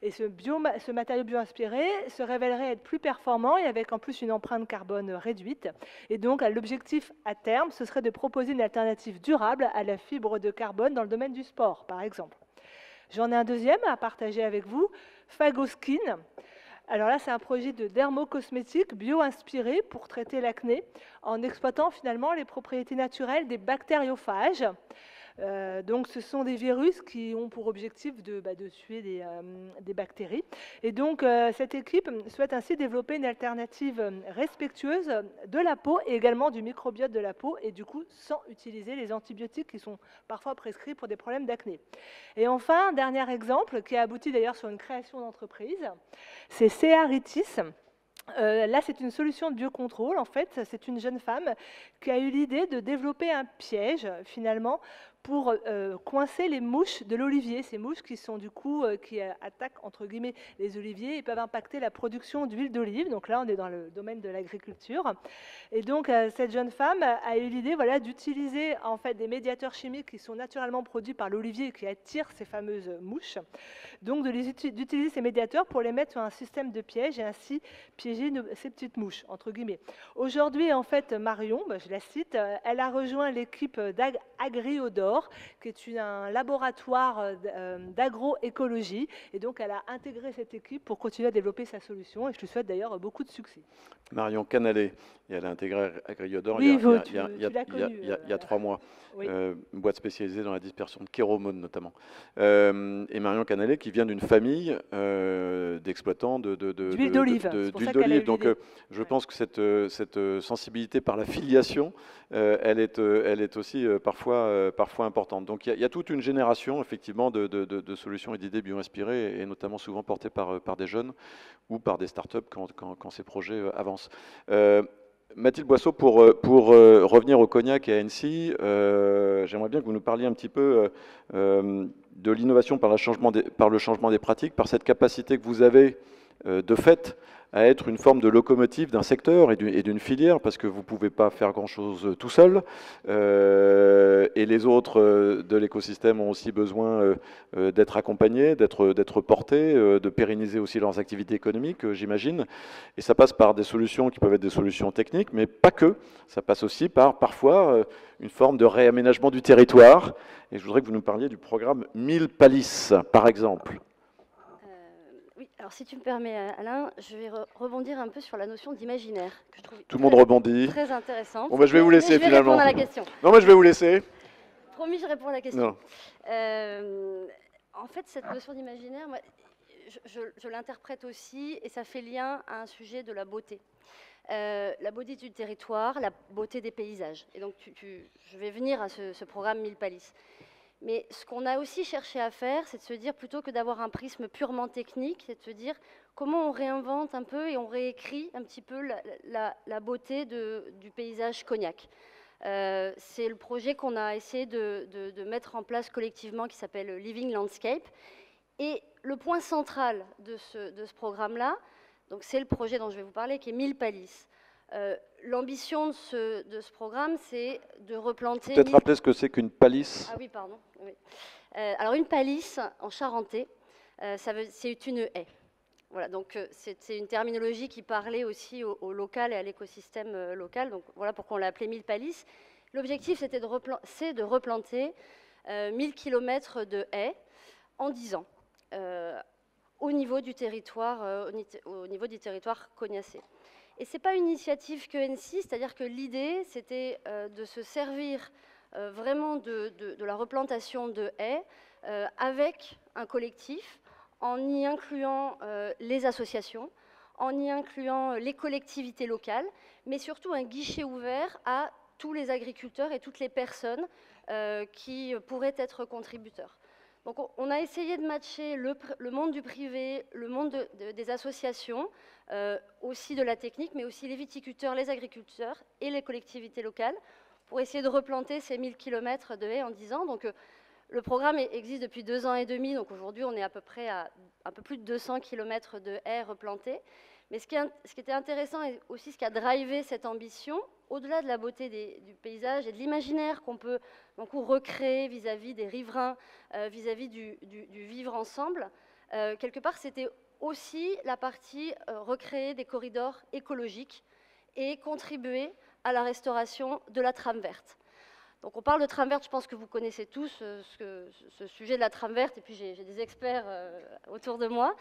Et ce matériau bio-inspiré se révélerait être plus performant et avec en plus une empreinte carbone réduite. Et donc l'objectif à terme, ce serait de proposer une alternative durable à la fibre de carbone dans le domaine du sport, par exemple. J'en ai un deuxième à partager avec vous, Phagoskin. Alors là, c'est un projet de dermocosmétique bio-inspiré pour traiter l'acné en exploitant finalement les propriétés naturelles des bactériophages. Donc ce sont des virus qui ont pour objectif de tuer des bactéries. Et donc cette équipe souhaite ainsi développer une alternative respectueuse de la peau et également du microbiote de la peau, et du coup sans utiliser les antibiotiques qui sont parfois prescrits pour des problèmes d'acné. Et enfin, un dernier exemple qui a abouti d'ailleurs sur une création d'entreprise, c'est Cearitis. Là, c'est une solution de biocontrôle. En fait, c'est une jeune femme qui a eu l'idée de développer un piège, finalement, pour coincer les mouches de l'olivier. Ces mouches qui sont du coup, qui attaquent entre guillemets les oliviers et peuvent impacter la production d'huile d'olive. Donc là, on est dans le domaine de l'agriculture. Et donc, cette jeune femme a eu l'idée, voilà, d'utiliser en fait des médiateurs chimiques qui sont naturellement produits par l'olivier et qui attirent ces fameuses mouches. Donc, d'utiliser ces médiateurs pour les mettre sur un système de piège et ainsi piéger ces petites mouches, entre guillemets. Aujourd'hui, en fait, Marion, je la cite, elle a rejoint l'équipe d'Agriodor, qui est un laboratoire d'agroécologie, et donc elle a intégré cette équipe pour continuer à développer sa solution, et je lui souhaite d'ailleurs beaucoup de succès. Marion Canalet, et elle a intégré Agriodor oui, il y a 3 mois, oui. Une boîte spécialisée dans la dispersion de kéromones notamment. Et Marion Canalet qui vient d'une famille d'exploitants d'huile d'olive. Donc je pense que cette sensibilité par la filiation, elle est aussi parfois importante. Donc il y a toute une génération effectivement de solutions et d'idées bio-inspirées, et notamment souvent portées par des jeunes ou par des startups quand ces projets avancent. Mathilde Boisseau, pour revenir au cognac et à Annecy, j'aimerais bien que vous nous parliez un petit peu de l'innovation par le changement des pratiques, par cette capacité que vous avez de fait à être une forme de locomotive d'un secteur et d'une filière, parce que vous ne pouvez pas faire grand-chose tout seul, et les autres de l'écosystème ont aussi besoin d'être accompagnés, d'être portés, de pérenniser aussi leurs activités économiques, j'imagine. Et ça passe par des solutions qui peuvent être des solutions techniques, mais pas que. Ça passe aussi par, parfois, une forme de réaménagement du territoire. Et je voudrais que vous nous parliez du programme 1000 Palisse, par exemple. Oui, alors si tu me permets, Alain, je vais rebondir un peu sur la notion d'imaginaire, que je trouve tout le monde rebondit. Très intéressante. Bon, bah, je vais vous laisser finalement. Je vais répondre à la question. Non, mais je vais vous laisser. Promis, je réponds à la question. En fait, cette notion d'imaginaire, je l'interprète aussi, et ça fait lien à un sujet de la beauté. La beauté du territoire, la beauté des paysages. Et donc, je vais venir à ce programme 1000 Palisse. Mais ce qu'on a aussi cherché à faire, c'est de se dire, plutôt que d'avoir un prisme purement technique, c'est de se dire comment on réinvente un peu et on réécrit un petit peu la beauté du paysage cognac. C'est le projet qu'on a essayé de mettre en place collectivement, qui s'appelle Living Landscape. Et le point central de ce programme-là, c'est le projet dont je vais vous parler, qui est 1000 Palisse. L'ambition de ce programme, c'est de replanter... Peut-être rappeler ce que c'est qu'une palisse. Ah oui, pardon. Oui. Alors une palisse, en charentais, c'est une haie. Voilà, donc c'est une terminologie qui parlait aussi au local et à l'écosystème local. Donc voilà pourquoi on l'a appelé 1000 Palisse. L'objectif, c'est de replanter 1000 km de haies en 10 ans au niveau du territoire, cognacé. Et ce n'est pas une initiative que Annecy, c'est-à-dire que l'idée, c'était de se servir vraiment de la replantation de haies avec un collectif, en y incluant les associations, en y incluant les collectivités locales, mais surtout un guichet ouvert à tous les agriculteurs et toutes les personnes qui pourraient être contributeurs. Donc on a essayé de matcher le monde du privé, le monde des associations, aussi de la technique, mais aussi les viticulteurs, les agriculteurs et les collectivités locales, pour essayer de replanter ces 1000 km de haies en 10 ans. Donc le programme existe depuis 2 ans et demi, donc aujourd'hui on est à peu près à un peu plus de 200 km de haies replantées. Mais ce qui était intéressant et aussi ce qui a drivé cette ambition, au-delà de la beauté du paysage et de l'imaginaire qu'on peut donc recréer vis-à-vis des riverains, vis-à-vis du vivre ensemble, quelque part c'était aussi la partie recréer des corridors écologiques et contribuer à la restauration de la trame verte. Donc on parle de trame verte, je pense que vous connaissez tous ce sujet de la trame verte, et puis j'ai des experts autour de moi.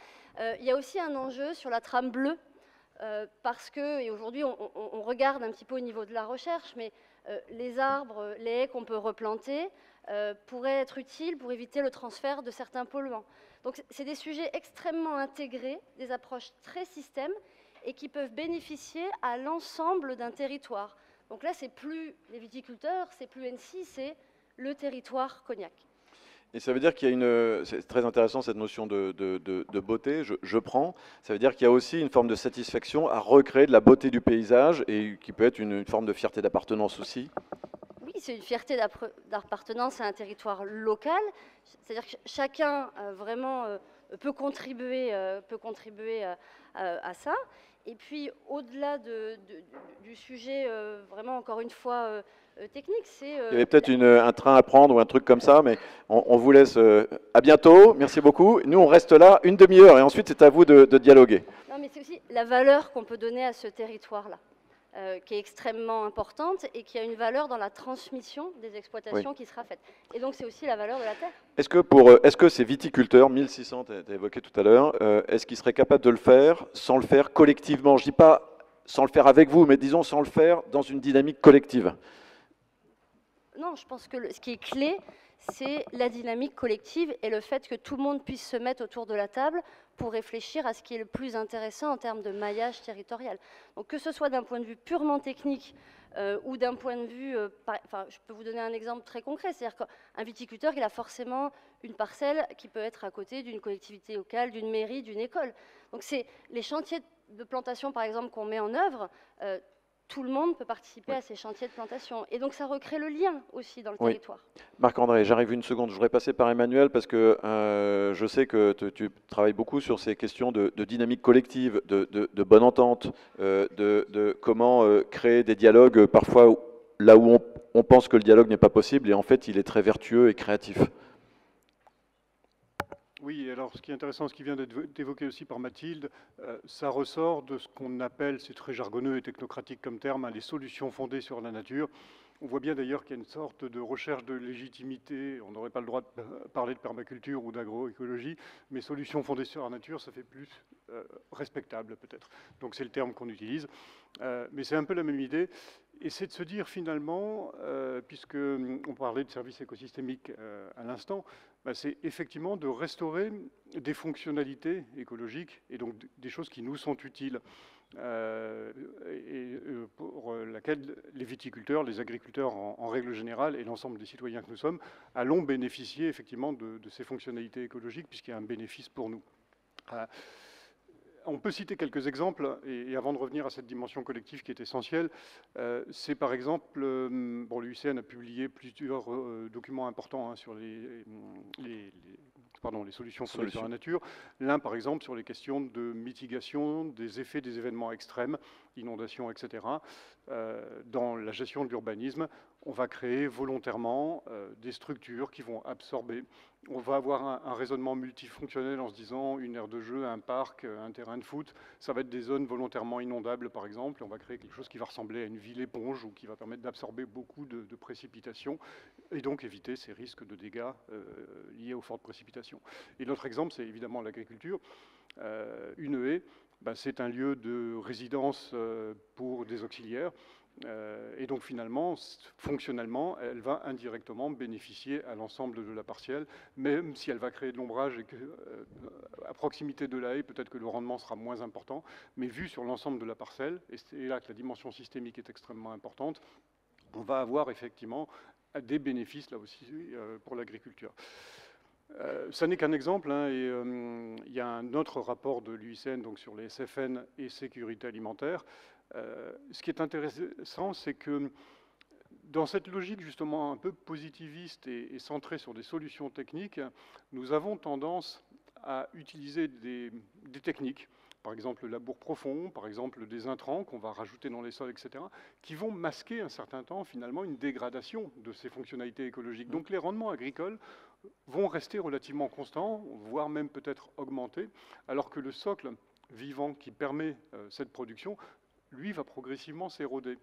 Il y a aussi un enjeu sur la trame bleue, parce que, et aujourd'hui on regarde un petit peu au niveau de la recherche, mais les arbres, les haies qu'on peut replanter pourraient être utiles pour éviter le transfert de certains polluants. Donc c'est des sujets extrêmement intégrés, des approches très systèmes et qui peuvent bénéficier à l'ensemble d'un territoire. Donc là, c'est plus les viticulteurs, c'est plus Annecy, c'est le territoire Cognac. Et ça veut dire qu'il y a une... C'est très intéressant cette notion de beauté, je prends. Ça veut dire qu'il y a aussi une forme de satisfaction à recréer de la beauté du paysage et qui peut être une forme de fierté d'appartenance aussi. Oui, c'est une fierté d'appartenance à un territoire local. C'est-à-dire que chacun vraiment peut contribuer à ça. Et puis, au-delà du sujet, vraiment, encore une fois, technique, c'est... Il y avait peut-être un train à prendre ou un truc comme ça, mais on vous laisse à bientôt. Merci beaucoup. Nous, on reste là une demi-heure et ensuite, c'est à vous de dialoguer. Non, mais c'est aussi la valeur qu'on peut donner à ce territoire-là, qui est extrêmement importante et qui a une valeur dans la transmission des exploitations qui sera faite. Et donc, c'est aussi la valeur de la terre. Est-ce que ces viticulteurs, 1600, tu as évoqué tout à l'heure, est-ce qu'ils seraient capables de le faire sans le faire collectivement? Je ne dis pas sans le faire avec vous, mais disons sans le faire dans une dynamique collective. Non, je pense que ce qui est clé, c'est la dynamique collective et le fait que tout le monde puisse se mettre autour de la table pour réfléchir à ce qui est le plus intéressant en termes de maillage territorial. Donc que ce soit d'un point de vue purement technique ou d'un point de vue... je peux vous donner un exemple très concret, c'est-à-dire qu'un viticulteur, il a forcément une parcelle qui peut être à côté d'une collectivité locale, d'une mairie, d'une école. Donc c'est les chantiers de plantation, par exemple, qu'on met en œuvre... tout le monde peut participer à ces chantiers de plantation. Et donc, ça recrée le lien aussi dans le territoire. Marc-André, j'arrive une seconde. Je voudrais passer par Emmanuel parce que je sais que tu travailles beaucoup sur ces questions de dynamique collective, de bonne entente, de comment créer des dialogues parfois là où on pense que le dialogue n'est pas possible et en fait, il est très vertueux et créatif. Oui, alors ce qui est intéressant, ce qui vient d'être évoqué aussi par Mathilde, ça ressort de ce qu'on appelle, c'est très jargonneux et technocratique comme terme, hein, les solutions fondées sur la nature. On voit bien d'ailleurs qu'il y a une sorte de recherche de légitimité, on n'aurait pas le droit de parler de permaculture ou d'agroécologie, mais solutions fondées sur la nature, ça fait plus respectable peut-être. Donc c'est le terme qu'on utilise, mais c'est un peu la même idée. Et c'est de se dire finalement, puisqu'on parlait de services écosystémiques à l'instant, c'est effectivement de restaurer des fonctionnalités écologiques et donc des choses qui nous sont utiles pour laquelle les viticulteurs, les agriculteurs en règle générale et l'ensemble des citoyens que nous sommes allons bénéficier effectivement de ces fonctionnalités écologiques puisqu'il y a un bénéfice pour nous. On peut citer quelques exemples, et avant de revenir à cette dimension collective qui est essentielle, c'est par exemple, l'UICN a publié plusieurs documents importants sur les solutions fondées sur la nature. L'un, par exemple, sur les questions de mitigation des effets des événements extrêmes, inondations, etc. Dans la gestion de l'urbanisme, on va créer volontairement des structures qui vont absorber. On va avoir un raisonnement multifonctionnel en se disant une aire de jeu, un parc, un terrain de foot, ça va être des zones volontairement inondables par exemple, et on va créer quelque chose qui va ressembler à une ville éponge ou qui va permettre d'absorber beaucoup de précipitations et donc éviter ces risques de dégâts liés aux fortes précipitations. Et l'autre exemple, c'est évidemment l'agriculture. Une haie, c'est un lieu de résidence pour des auxiliaires. Et donc finalement, fonctionnellement, elle va indirectement bénéficier à l'ensemble de la parcelle, même si elle va créer de l'ombrage et qu'à proximité de la haie, peut-être que le rendement sera moins important, mais vu sur l'ensemble de la parcelle, et c'est là que la dimension systémique est extrêmement importante, on va avoir effectivement des bénéfices là aussi pour l'agriculture. Ça n'est qu'un exemple, hein, et il y a un autre rapport de l'UICN donc sur les SFN et sécurité alimentaire. Ce qui est intéressant, c'est que dans cette logique justement un peu positiviste et centrée sur des solutions techniques, nous avons tendance à utiliser des techniques, par exemple le labour profond, par exemple des intrants qu'on va rajouter dans les sols, etc., qui vont masquer un certain temps finalement une dégradation de ces fonctionnalités écologiques. Donc les rendements agricoles vont rester relativement constants, voire même peut-être augmenter, alors que le socle vivant qui permet cette production, lui, va progressivement s'éroder.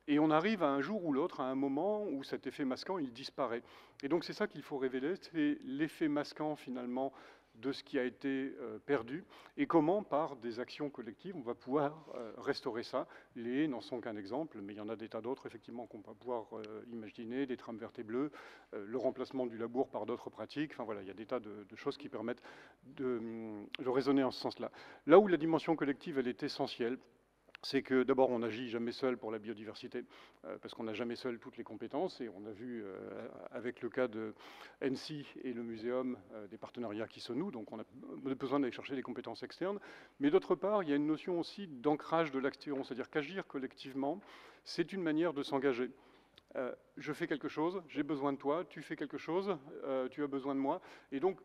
Et on arrive à un jour ou l'autre, à un moment où cet effet masquant, il disparaît. Et donc c'est ça qu'il faut révéler, c'est l'effet masquant finalement de ce qui a été perdu et comment, par des actions collectives, on va pouvoir restaurer ça. Les haies n'en sont qu'un exemple, mais il y en a des tas d'autres, effectivement, qu'on va pouvoir imaginer, des trames vertes et bleues, le remplacement du labour par d'autres pratiques. Enfin voilà, il y a des tas de choses qui permettent de raisonner en ce sens-là. Là où la dimension collective, elle est essentielle, c'est que d'abord on n'agit jamais seul pour la biodiversité, parce qu'on n'a jamais seul toutes les compétences, et on a vu avec le cas de Annecy et le muséum des partenariats qui se nouent, donc on a besoin d'aller chercher des compétences externes. Mais d'autre part, il y a une notion aussi d'ancrage de l'action, c'est-à-dire qu'agir collectivement, c'est une manière de s'engager. Je fais quelque chose, j'ai besoin de toi, tu fais quelque chose, tu as besoin de moi, et donc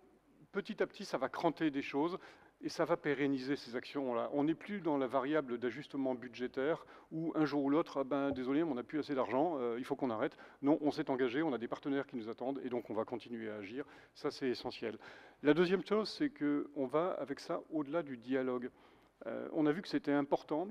petit à petit ça va cranter des choses, et ça va pérenniser ces actions-là. On n'est plus dans la variable d'ajustement budgétaire où un jour ou l'autre, ah ben, désolé, on n'a plus assez d'argent, il faut qu'on arrête. Non, on s'est engagé, on a des partenaires qui nous attendent et donc on va continuer à agir. Ça, c'est essentiel. La deuxième chose, c'est qu'on va avec ça au-delà du dialogue. On a vu que c'était important.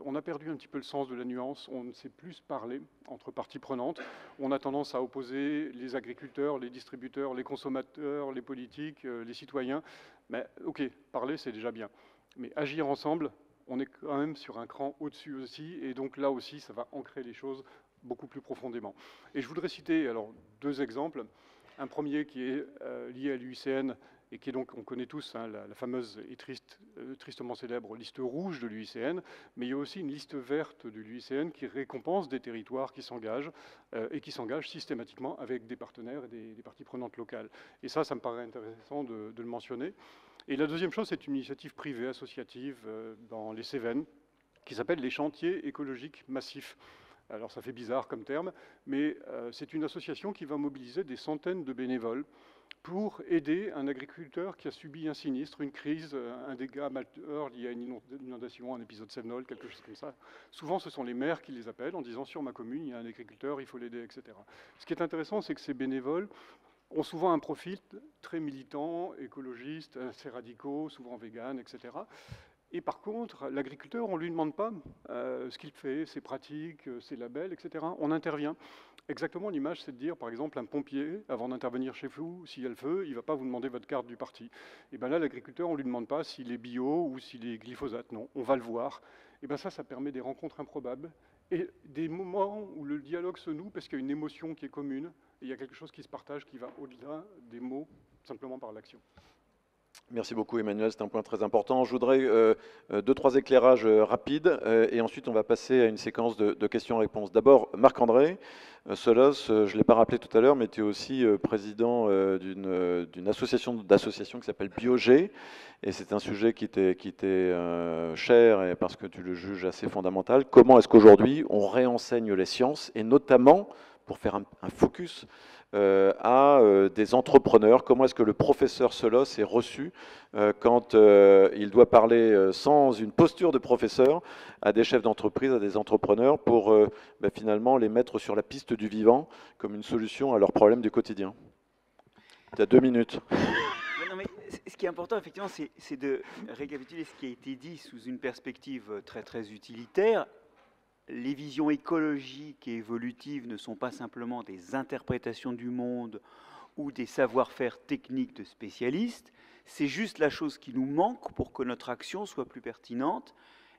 On a perdu un petit peu le sens de la nuance. On ne sait plus se parler entre parties prenantes. On a tendance à opposer les agriculteurs, les distributeurs, les consommateurs, les politiques, les citoyens. Mais ok, parler, c'est déjà bien. Mais agir ensemble, on est quand même sur un cran au-dessus aussi. Et donc là aussi, ça va ancrer les choses beaucoup plus profondément. Et je voudrais citer alors 2 exemples. Un premier qui est lié à l'UICN, et qui est donc, on connaît tous hein, la fameuse et tristement célèbre liste rouge de l'UICN, mais il y a aussi une liste verte de l'UICN qui récompense des territoires qui s'engagent et qui s'engagent systématiquement avec des partenaires et des parties prenantes locales. Et ça me paraît intéressant de le mentionner. Et la deuxième chose, c'est une initiative privée associative dans les Cévennes qui s'appelle les chantiers écologiques massifs. Alors ça fait bizarre comme terme, mais c'est une association qui va mobiliser des centaines de bénévoles pour aider un agriculteur qui a subi un sinistre, une crise, un dégât majeur lié à une inondation, un épisode Cévenol, quelque chose comme ça. Souvent, ce sont les maires qui les appellent en disant « sur ma commune, il y a un agriculteur, il faut l'aider, etc. » Ce qui est intéressant, c'est que ces bénévoles ont souvent un profil très militant, écologiste, assez radicaux, souvent vegan, etc. Et par contre, l'agriculteur, on ne lui demande pas ce qu'il fait, ses pratiques, ses labels, etc. On intervient. Exactement, l'image, c'est de dire, par exemple, un pompier, avant d'intervenir chez vous, s'il y a le feu, il ne va pas vous demander votre carte du parti. Et bien là, l'agriculteur, on ne lui demande pas s'il est bio ou s'il est glyphosate. Non, on va le voir. Et bien ça permet des rencontres improbables et des moments où le dialogue se noue parce qu'il y a une émotion qui est commune et il y a quelque chose qui se partage qui va au-delà des mots, simplement par l'action. Merci beaucoup Emmanuel, c'est un point très important. Je voudrais 2-3 éclairages rapides et ensuite on va passer à une séquence de questions-réponses. D'abord, Marc-André Solos, je ne l'ai pas rappelé tout à l'heure, mais tu es aussi président d'une association qui s'appelle BioG, et c'est un sujet qui t'est cher et parce que tu le juges assez fondamental. Comment est-ce qu'aujourd'hui on réenseigne les sciences, et notamment, pour faire un focus, à des entrepreneurs? Comment est-ce que le professeur Solos est reçu quand il doit parler sans une posture de professeur à des chefs d'entreprise, à des entrepreneurs, pour finalement les mettre sur la piste du vivant comme une solution à leurs problèmes du quotidien? Tu as 2 minutes. Non, mais ce qui est important, effectivement, c'est de récapituler ce qui a été dit sous une perspective très, très utilitaire. Les visions écologiques et évolutives ne sont pas simplement des interprétations du monde ou des savoir-faire techniques de spécialistes, c'est juste la chose qui nous manque pour que notre action soit plus pertinente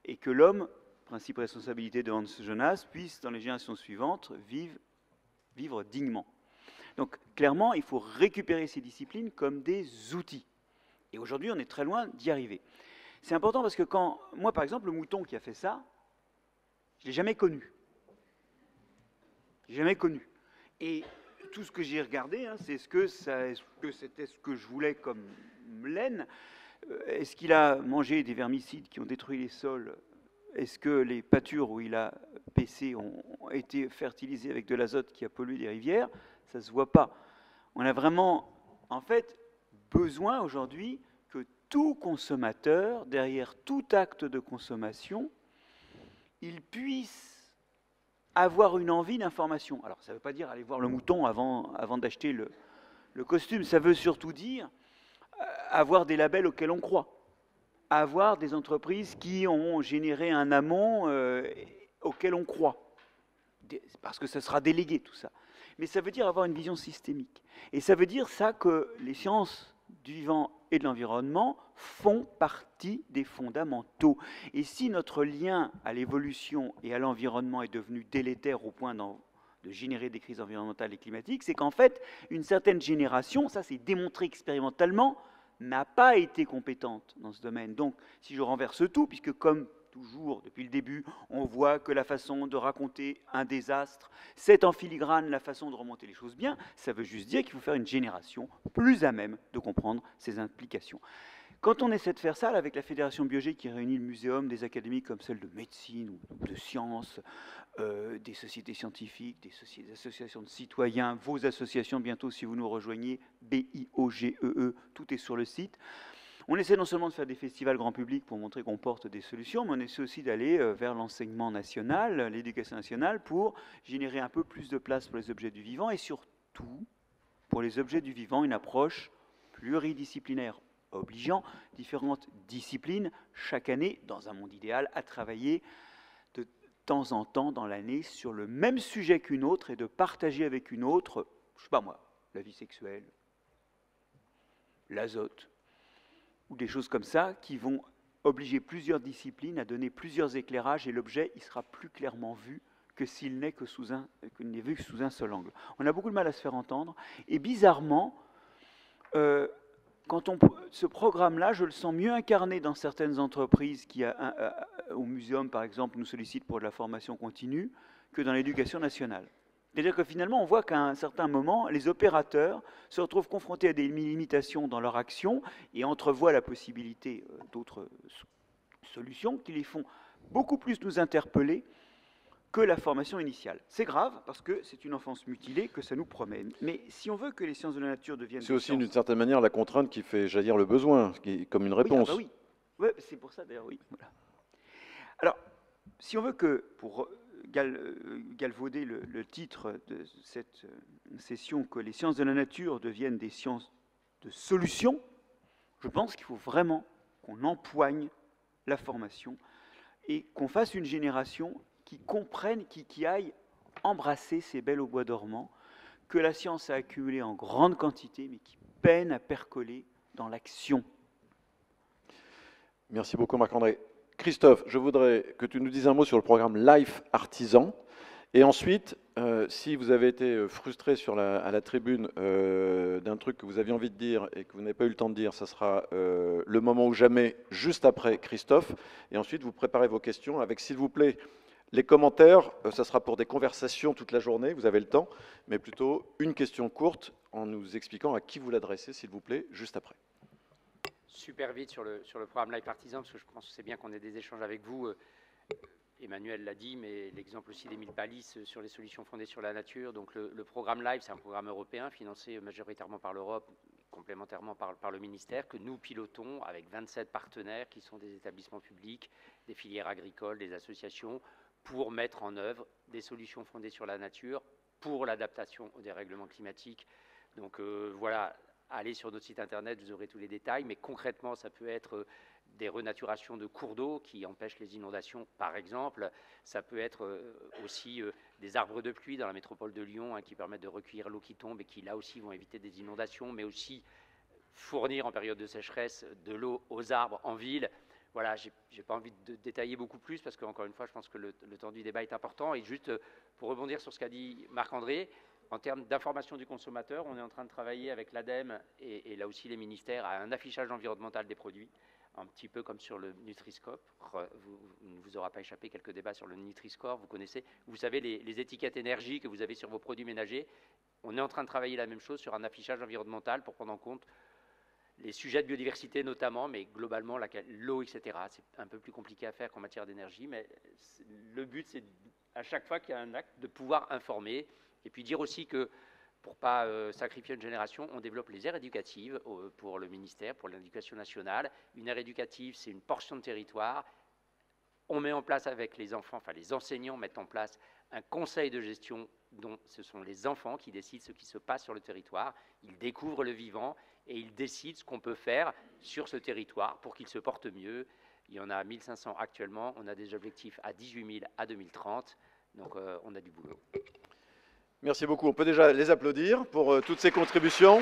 et que l'homme, principe de responsabilité de Hans Jonas, puisse, dans les générations suivantes, vivre dignement. Donc, clairement, il faut récupérer ces disciplines comme des outils. Et aujourd'hui, on est très loin d'y arriver. C'est important parce que quand, moi, par exemple, le mouton qui a fait ça, je ne l'ai jamais connu. Jamais connu. Et tout ce que j'ai regardé, hein, c'est est-ce que c'était ce que je voulais comme laine? Est-ce qu'il a mangé des vermicides qui ont détruit les sols? Est-ce que les pâtures où il a paissé ont été fertilisées avec de l'azote qui a pollué les rivières? Ça ne se voit pas. On a vraiment, en fait, besoin aujourd'hui que tout consommateur, derrière tout acte de consommation, il puisse avoir une envie d'information. Alors, ça ne veut pas dire aller voir le mouton avant d'acheter le costume. Ça veut surtout dire avoir des labels auxquels on croit. Avoir des entreprises qui ont généré un amont auquel on croit. Parce que ça sera délégué, tout ça. Mais ça veut dire avoir une vision systémique. Et ça veut dire ça que les sciences du vivant et de l'environnement font partie des fondamentaux. Et si notre lien à l'évolution et à l'environnement est devenu délétère au point de générer des crises environnementales et climatiques, c'est qu'en fait, une certaine génération, ça c'est démontré expérimentalement, n'a pas été compétente dans ce domaine. Donc, si je renverse tout, puisque comme toujours, depuis le début, on voit que la façon de raconter un désastre, c'est en filigrane la façon de remonter les choses bien, ça veut juste dire qu'il faut faire une génération plus à même de comprendre ces implications. Quand on essaie de faire ça, là, avec la Fédération Biogé qui réunit le muséum, des académies comme celle de médecine ou de sciences, des sociétés scientifiques, des associations de citoyens, vos associations bientôt si vous nous rejoignez, BIOGEE, tout est sur le site. On essaie non seulement de faire des festivals grand public pour montrer qu'on porte des solutions, mais on essaie aussi d'aller vers l'enseignement national, l'éducation nationale, pour générer un peu plus de place pour les objets du vivant et surtout, pour les objets du vivant, une approche pluridisciplinaire obligeant différentes disciplines chaque année, dans un monde idéal, à travailler de temps en temps dans l'année sur le même sujet qu'une autre et de partager avec une autre, je sais pas moi, la vie sexuelle, l'azote, ou des choses comme ça qui vont obliger plusieurs disciplines à donner plusieurs éclairages et l'objet il sera plus clairement vu que s'il n'est vu sous un seul angle. On a beaucoup de mal à se faire entendre et bizarrement, ce programme-là, je le sens mieux incarné dans certaines entreprises qui, au muséum par exemple, nous sollicitent pour de la formation continue que dans l'éducation nationale. C'est-à-dire que finalement, on voit qu'à un certain moment, les opérateurs se retrouvent confrontés à des limitations dans leur action et entrevoient la possibilité d'autres solutions qui les font beaucoup plus nous interpeller que la formation initiale. C'est grave, parce que c'est une enfance mutilée que ça nous promet. Mais si on veut que les sciences de la nature deviennent... C'est aussi, d'une certaine manière, la contrainte qui fait jaillir le besoin, comme une réponse. Oui, ouais, c'est pour ça d'ailleurs, oui. Voilà. Alors, si on veut que, pour galvauder le titre de cette session, que les sciences de la nature deviennent des sciences de solution, je pense qu'il faut vraiment qu'on empoigne la formation et qu'on fasse une génération qui comprenne, qui aille embrasser ces belles au bois dormant, que la science a accumulé en grande quantité, mais qui peine à percoler dans l'action. Merci beaucoup Marc-André. Christophe, je voudrais que tu nous dises un mot sur le programme Life Artisan. Et ensuite, si vous avez été frustré à la tribune d'un truc que vous aviez envie de dire et que vous n'avez pas eu le temps de dire, ça sera le moment ou jamais, juste après Christophe. Et ensuite, vous préparez vos questions avec, s'il vous plaît, les commentaires. Ça sera pour des conversations toute la journée, vous avez le temps, mais plutôt une question courte en nous expliquant à qui vous l'adressez, s'il vous plaît, juste après. Super vite sur le programme Life Artisan, parce que je pense que c'est bien qu'on ait des échanges avec vous. Emmanuel l'a dit, mais l'exemple aussi d'Émile Palis sur les solutions fondées sur la nature. Donc le programme Life, c'est un programme européen financé majoritairement par l'Europe, complémentairement par le ministère, que nous pilotons avec 27 partenaires qui sont des établissements publics, des filières agricoles, des associations, pour mettre en œuvre des solutions fondées sur la nature pour l'adaptation au dérèglement climatique. Donc voilà, allez sur notre site internet, vous aurez tous les détails, mais concrètement, ça peut être des renaturations de cours d'eau qui empêchent les inondations, par exemple. Ça peut être aussi des arbres de pluie dans la métropole de Lyon qui permettent de recueillir l'eau qui tombe et qui, là aussi, vont éviter des inondations, mais aussi fournir en période de sécheresse de l'eau aux arbres en ville. Voilà, je n'ai pas envie de détailler beaucoup plus parce qu'encore une fois, je pense que le temps du débat est important. Et juste pour rebondir sur ce qu'a dit Marc-André, en termes d'information du consommateur, on est en train de travailler avec l'ADEME et là aussi les ministères à un affichage environnemental des produits, un petit peu comme sur le Nutri-Score. Il ne vous aura pas échappé quelques débats sur le Nutri-Score, vous connaissez. Vous savez, les étiquettes énergie que vous avez sur vos produits ménagers. On est en train de travailler la même chose sur un affichage environnemental pour prendre en compte les sujets de biodiversité notamment, mais globalement l'eau, etc. C'est un peu plus compliqué à faire qu'en matière d'énergie, mais le but, c'est à chaque fois qu'il y a un acte, de pouvoir informer, et puis dire aussi que, pour ne pas sacrifier une génération, on développe les aires éducatives pour le ministère, pour l'éducation nationale. Une aire éducative, c'est une portion de territoire. On met en place avec les enfants, enfin les enseignants mettent en place un conseil de gestion dont ce sont les enfants qui décident ce qui se passe sur le territoire. Ils découvrent le vivant et ils décident ce qu'on peut faire sur ce territoire pour qu'il se porte mieux. Il y en a 1500 actuellement, on a des objectifs à 18 000 à 2030, donc on a du boulot. Merci beaucoup. On peut déjà les applaudir pour toutes ces contributions.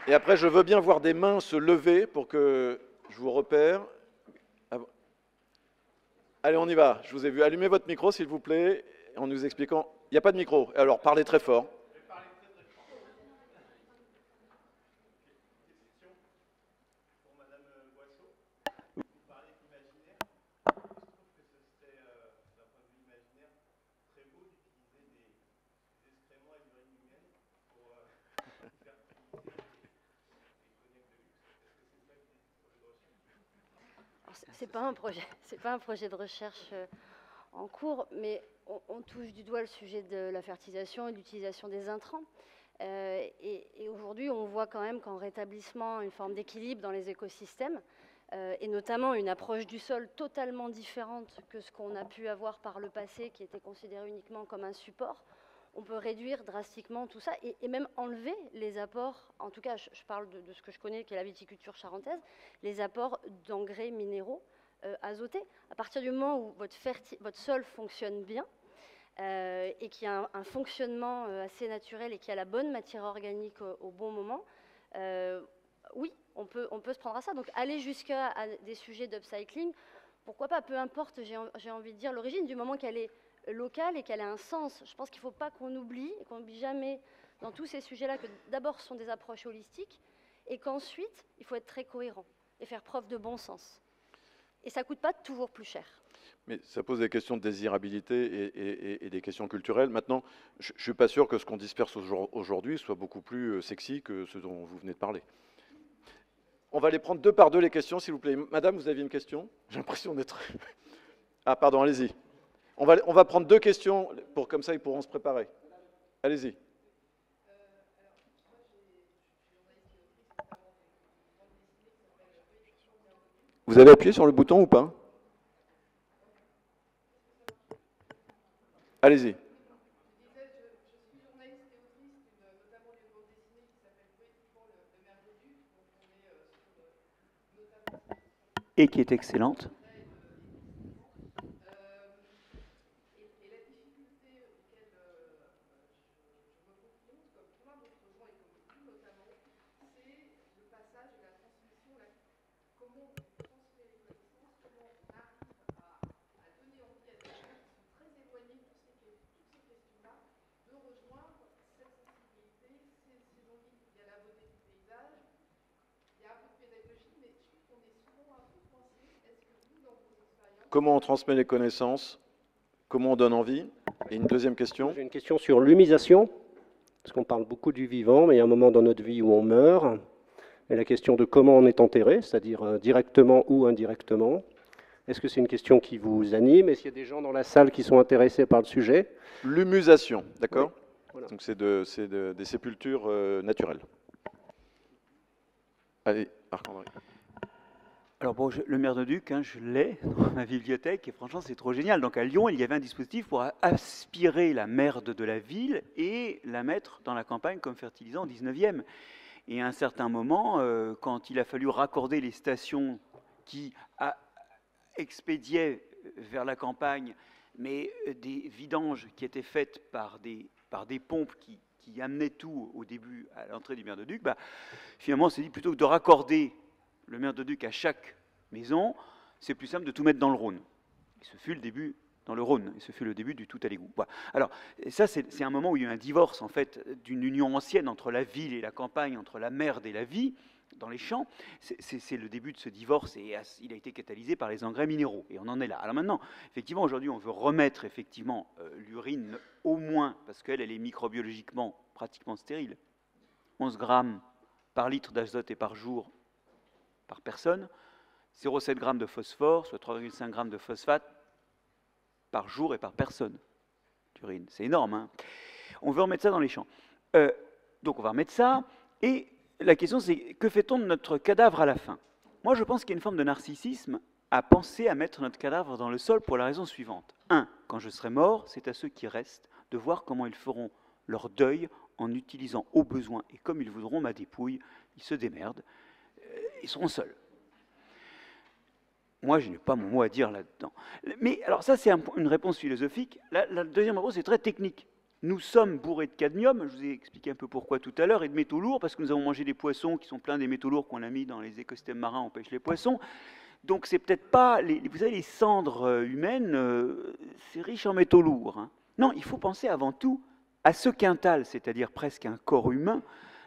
Et après, je veux bien voir des mains se lever pour que je vous repère. Allez, on y va. Je vous ai vu. Allumez votre micro, s'il vous plaît, en nous expliquant. Il n'y a pas de micro. Alors, parlez très fort. C'est pas un projet de recherche en cours, mais on touche du doigt le sujet de la fertilisation et de l'utilisation des intrants. Et aujourd'hui, on voit quand même qu'en rétablissement une forme d'équilibre dans les écosystèmes, et notamment une approche du sol totalement différente que ce qu'on a pu avoir par le passé, qui était considéré uniquement comme un support, on peut réduire drastiquement tout ça et même enlever les apports, en tout cas je parle de ce que je connais qui est la viticulture charentaise, les apports d'engrais minéraux azotés. À partir du moment où votre sol fonctionne bien et qu'il y a un fonctionnement assez naturel et qu'il y a la bonne matière organique au bon moment, oui, on peut se prendre à ça. Donc aller jusqu'à des sujets d'upcycling, pourquoi pas, peu importe, j'ai envie de dire, l'origine, du moment qu'elle est locale et qu'elle a un sens. Je pense qu'il ne faut pas qu'on oublie, et qu'on n'oublie jamais dans tous ces sujets-là, que d'abord ce sont des approches holistiques, et qu'ensuite, il faut être très cohérent et faire preuve de bon sens. Et ça ne coûte pas toujours plus cher. Mais ça pose des questions de désirabilité et des questions culturelles. Maintenant, je ne suis pas sûr que ce qu'on disperse aujourd'hui soit beaucoup plus sexy que ce dont vous venez de parler. On va les prendre deux par deux, les questions, s'il vous plaît. Madame, vous aviez une question? J'ai l'impression d'être... Ah, pardon, allez-y. On va prendre deux questions, comme ça ils pourront se préparer. Allez-y. Vous avez appuyé sur le bouton ou pas? Allez-y. Et qui est excellente. Comment on transmet les connaissances? Comment on donne envie? Et une deuxième question. J'ai une question sur l'humisation, parce qu'on parle beaucoup du vivant, mais il y a un moment dans notre vie où on meurt. Et la question de comment on est enterré, c'est-à-dire directement ou indirectement. Est-ce que c'est une question qui vous anime? Est-ce qu'il y a des gens dans la salle qui sont intéressés par le sujet? L'humusation, d'accord? Oui, voilà. Donc c'est des sépultures naturelles. Allez, Marc-André. Alors bon, le Merdeduc, je l'ai dans ma bibliothèque et franchement c'est trop génial. Donc à Lyon, il y avait un dispositif pour aspirer la merde de la ville et la mettre dans la campagne comme fertilisant au 19e. Et à un certain moment, quand il a fallu raccorder les stations qui expédiaient vers la campagne, mais des vidanges qui étaient faites par des pompes qui amenaient tout au début à l'entrée du Merdeduc, finalement on s'est dit plutôt que de raccorder le Merdeduc à chaque maison, c'est plus simple de tout mettre dans le Rhône. Et ce fut le début dans le Rhône, et ce fut le début du tout à l'égout. Voilà. Alors, ça, c'est un moment où il y a eu un divorce, en fait, d'une union ancienne entre la ville et la campagne, entre la merde et la vie, dans les champs. C'est le début de ce divorce, et il a été catalysé par les engrais minéraux, et on en est là. Alors maintenant, effectivement, aujourd'hui, on veut remettre, effectivement, l'urine, au moins, parce qu'elle est microbiologiquement pratiquement stérile. 11 grammes par litre d'azote et par jour, par personne, 0,7 g de phosphore, soit 3,5 g de phosphate par jour et par personne d'urine. C'est énorme, hein. On veut remettre ça dans les champs. Donc on va remettre ça, et la question c'est, que fait-on de notre cadavre à la fin? Moi je pense qu'il y a une forme de narcissisme à penser à mettre notre cadavre dans le sol pour la raison suivante. 1. Quand je serai mort, c'est à ceux qui restent de voir comment ils feront leur deuil en utilisant au besoin, et comme ils voudront ma dépouille, ils se démerdent. Ils seront seuls. Moi, je n'ai pas mon mot à dire là-dedans. Mais alors ça, c'est une réponse philosophique. La deuxième réponse est très technique. Nous sommes bourrés de cadmium, je vous ai expliqué un peu pourquoi tout à l'heure, et de métaux lourds, parce que nous avons mangé des poissons qui sont pleins des métaux lourds qu'on a mis dans les écosystèmes marins, on pêche les poissons. Donc c'est peut-être pas, vous savez, les cendres humaines, c'est riche en métaux lourds. Hein. Non, il faut penser avant tout à ce quintal, c'est-à-dire presque un corps humain,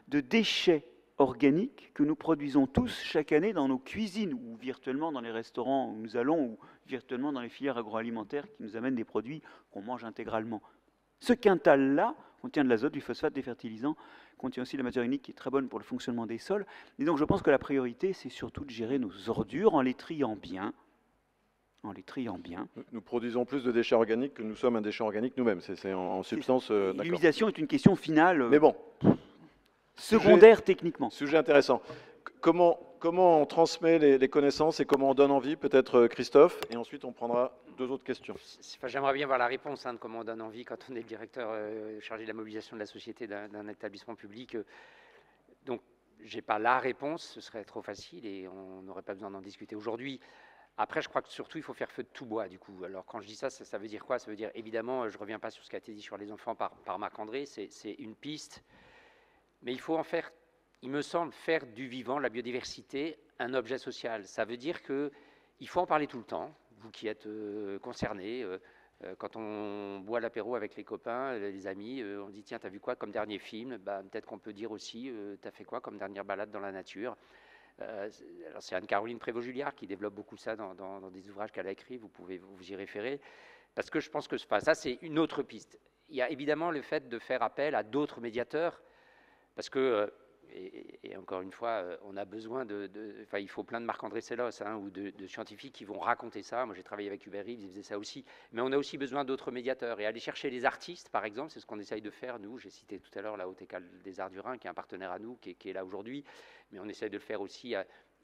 de déchets organiques que nous produisons tous chaque année dans nos cuisines, ou virtuellement dans les restaurants où nous allons, ou virtuellement dans les filières agroalimentaires qui nous amènent des produits qu'on mange intégralement. Ce quintal-là contient de l'azote, du phosphate, des fertilisants, contient aussi de la matière organique qui est très bonne pour le fonctionnement des sols. Et donc je pense que la priorité, c'est surtout de gérer nos ordures en les triant bien. Nous produisons plus de déchets organiques que nous sommes un déchet organique nous-mêmes. C'est en substance. D'accord. L'humusation est une question finale, Mais bon, secondaire techniquement. Sujet intéressant. Comment on transmet les connaissances et comment on donne envie, peut-être Christophe, et ensuite on prendra 2 autres questions. Enfin, j'aimerais bien voir la réponse de comment on donne envie quand on est le directeur chargé de la mobilisation de la société d'un établissement public. Donc, je n'ai pas la réponse, ce serait trop facile et on n'aurait pas besoin d'en discuter aujourd'hui. Après, je crois que surtout, il faut faire feu de tout bois, du coup. Alors, quand je dis ça, ça veut dire quoi? Ça veut dire, évidemment, je ne reviens pas sur ce qui a été dit sur les enfants par Marc-André, c'est une piste, mais il faut en faire, il me semble, faire du vivant, la biodiversité, un objet social. Ça veut dire qu'il faut en parler tout le temps, vous qui êtes concernés. Quand on boit l'apéro avec les copains, les amis, on dit tiens, t'as vu quoi comme dernier film? Peut-être qu'on peut dire aussi, t'as fait quoi comme dernière balade dans la nature? Alors c'est Anne-Caroline Prévost-Julliard qui développe beaucoup ça dans des ouvrages qu'elle a écrits, vous pouvez vous y référer, parce que je pense que ça c'est une autre piste. Il y a évidemment le fait de faire appel à d'autres médiateurs, parce que et encore une fois, on a besoin enfin, il faut plein de Marc-André Sellos ou de scientifiques qui vont raconter ça. Moi, j'ai travaillé avec Hubert Reeves, il faisait ça aussi. Mais on a aussi besoin d'autres médiateurs. Et aller chercher les artistes, par exemple, c'est ce qu'on essaye de faire, nous. J'ai cité tout à l'heure la Haute École des Arts du Rhin, qui est un partenaire à nous, qui est là aujourd'hui. Mais on essaye de le faire aussi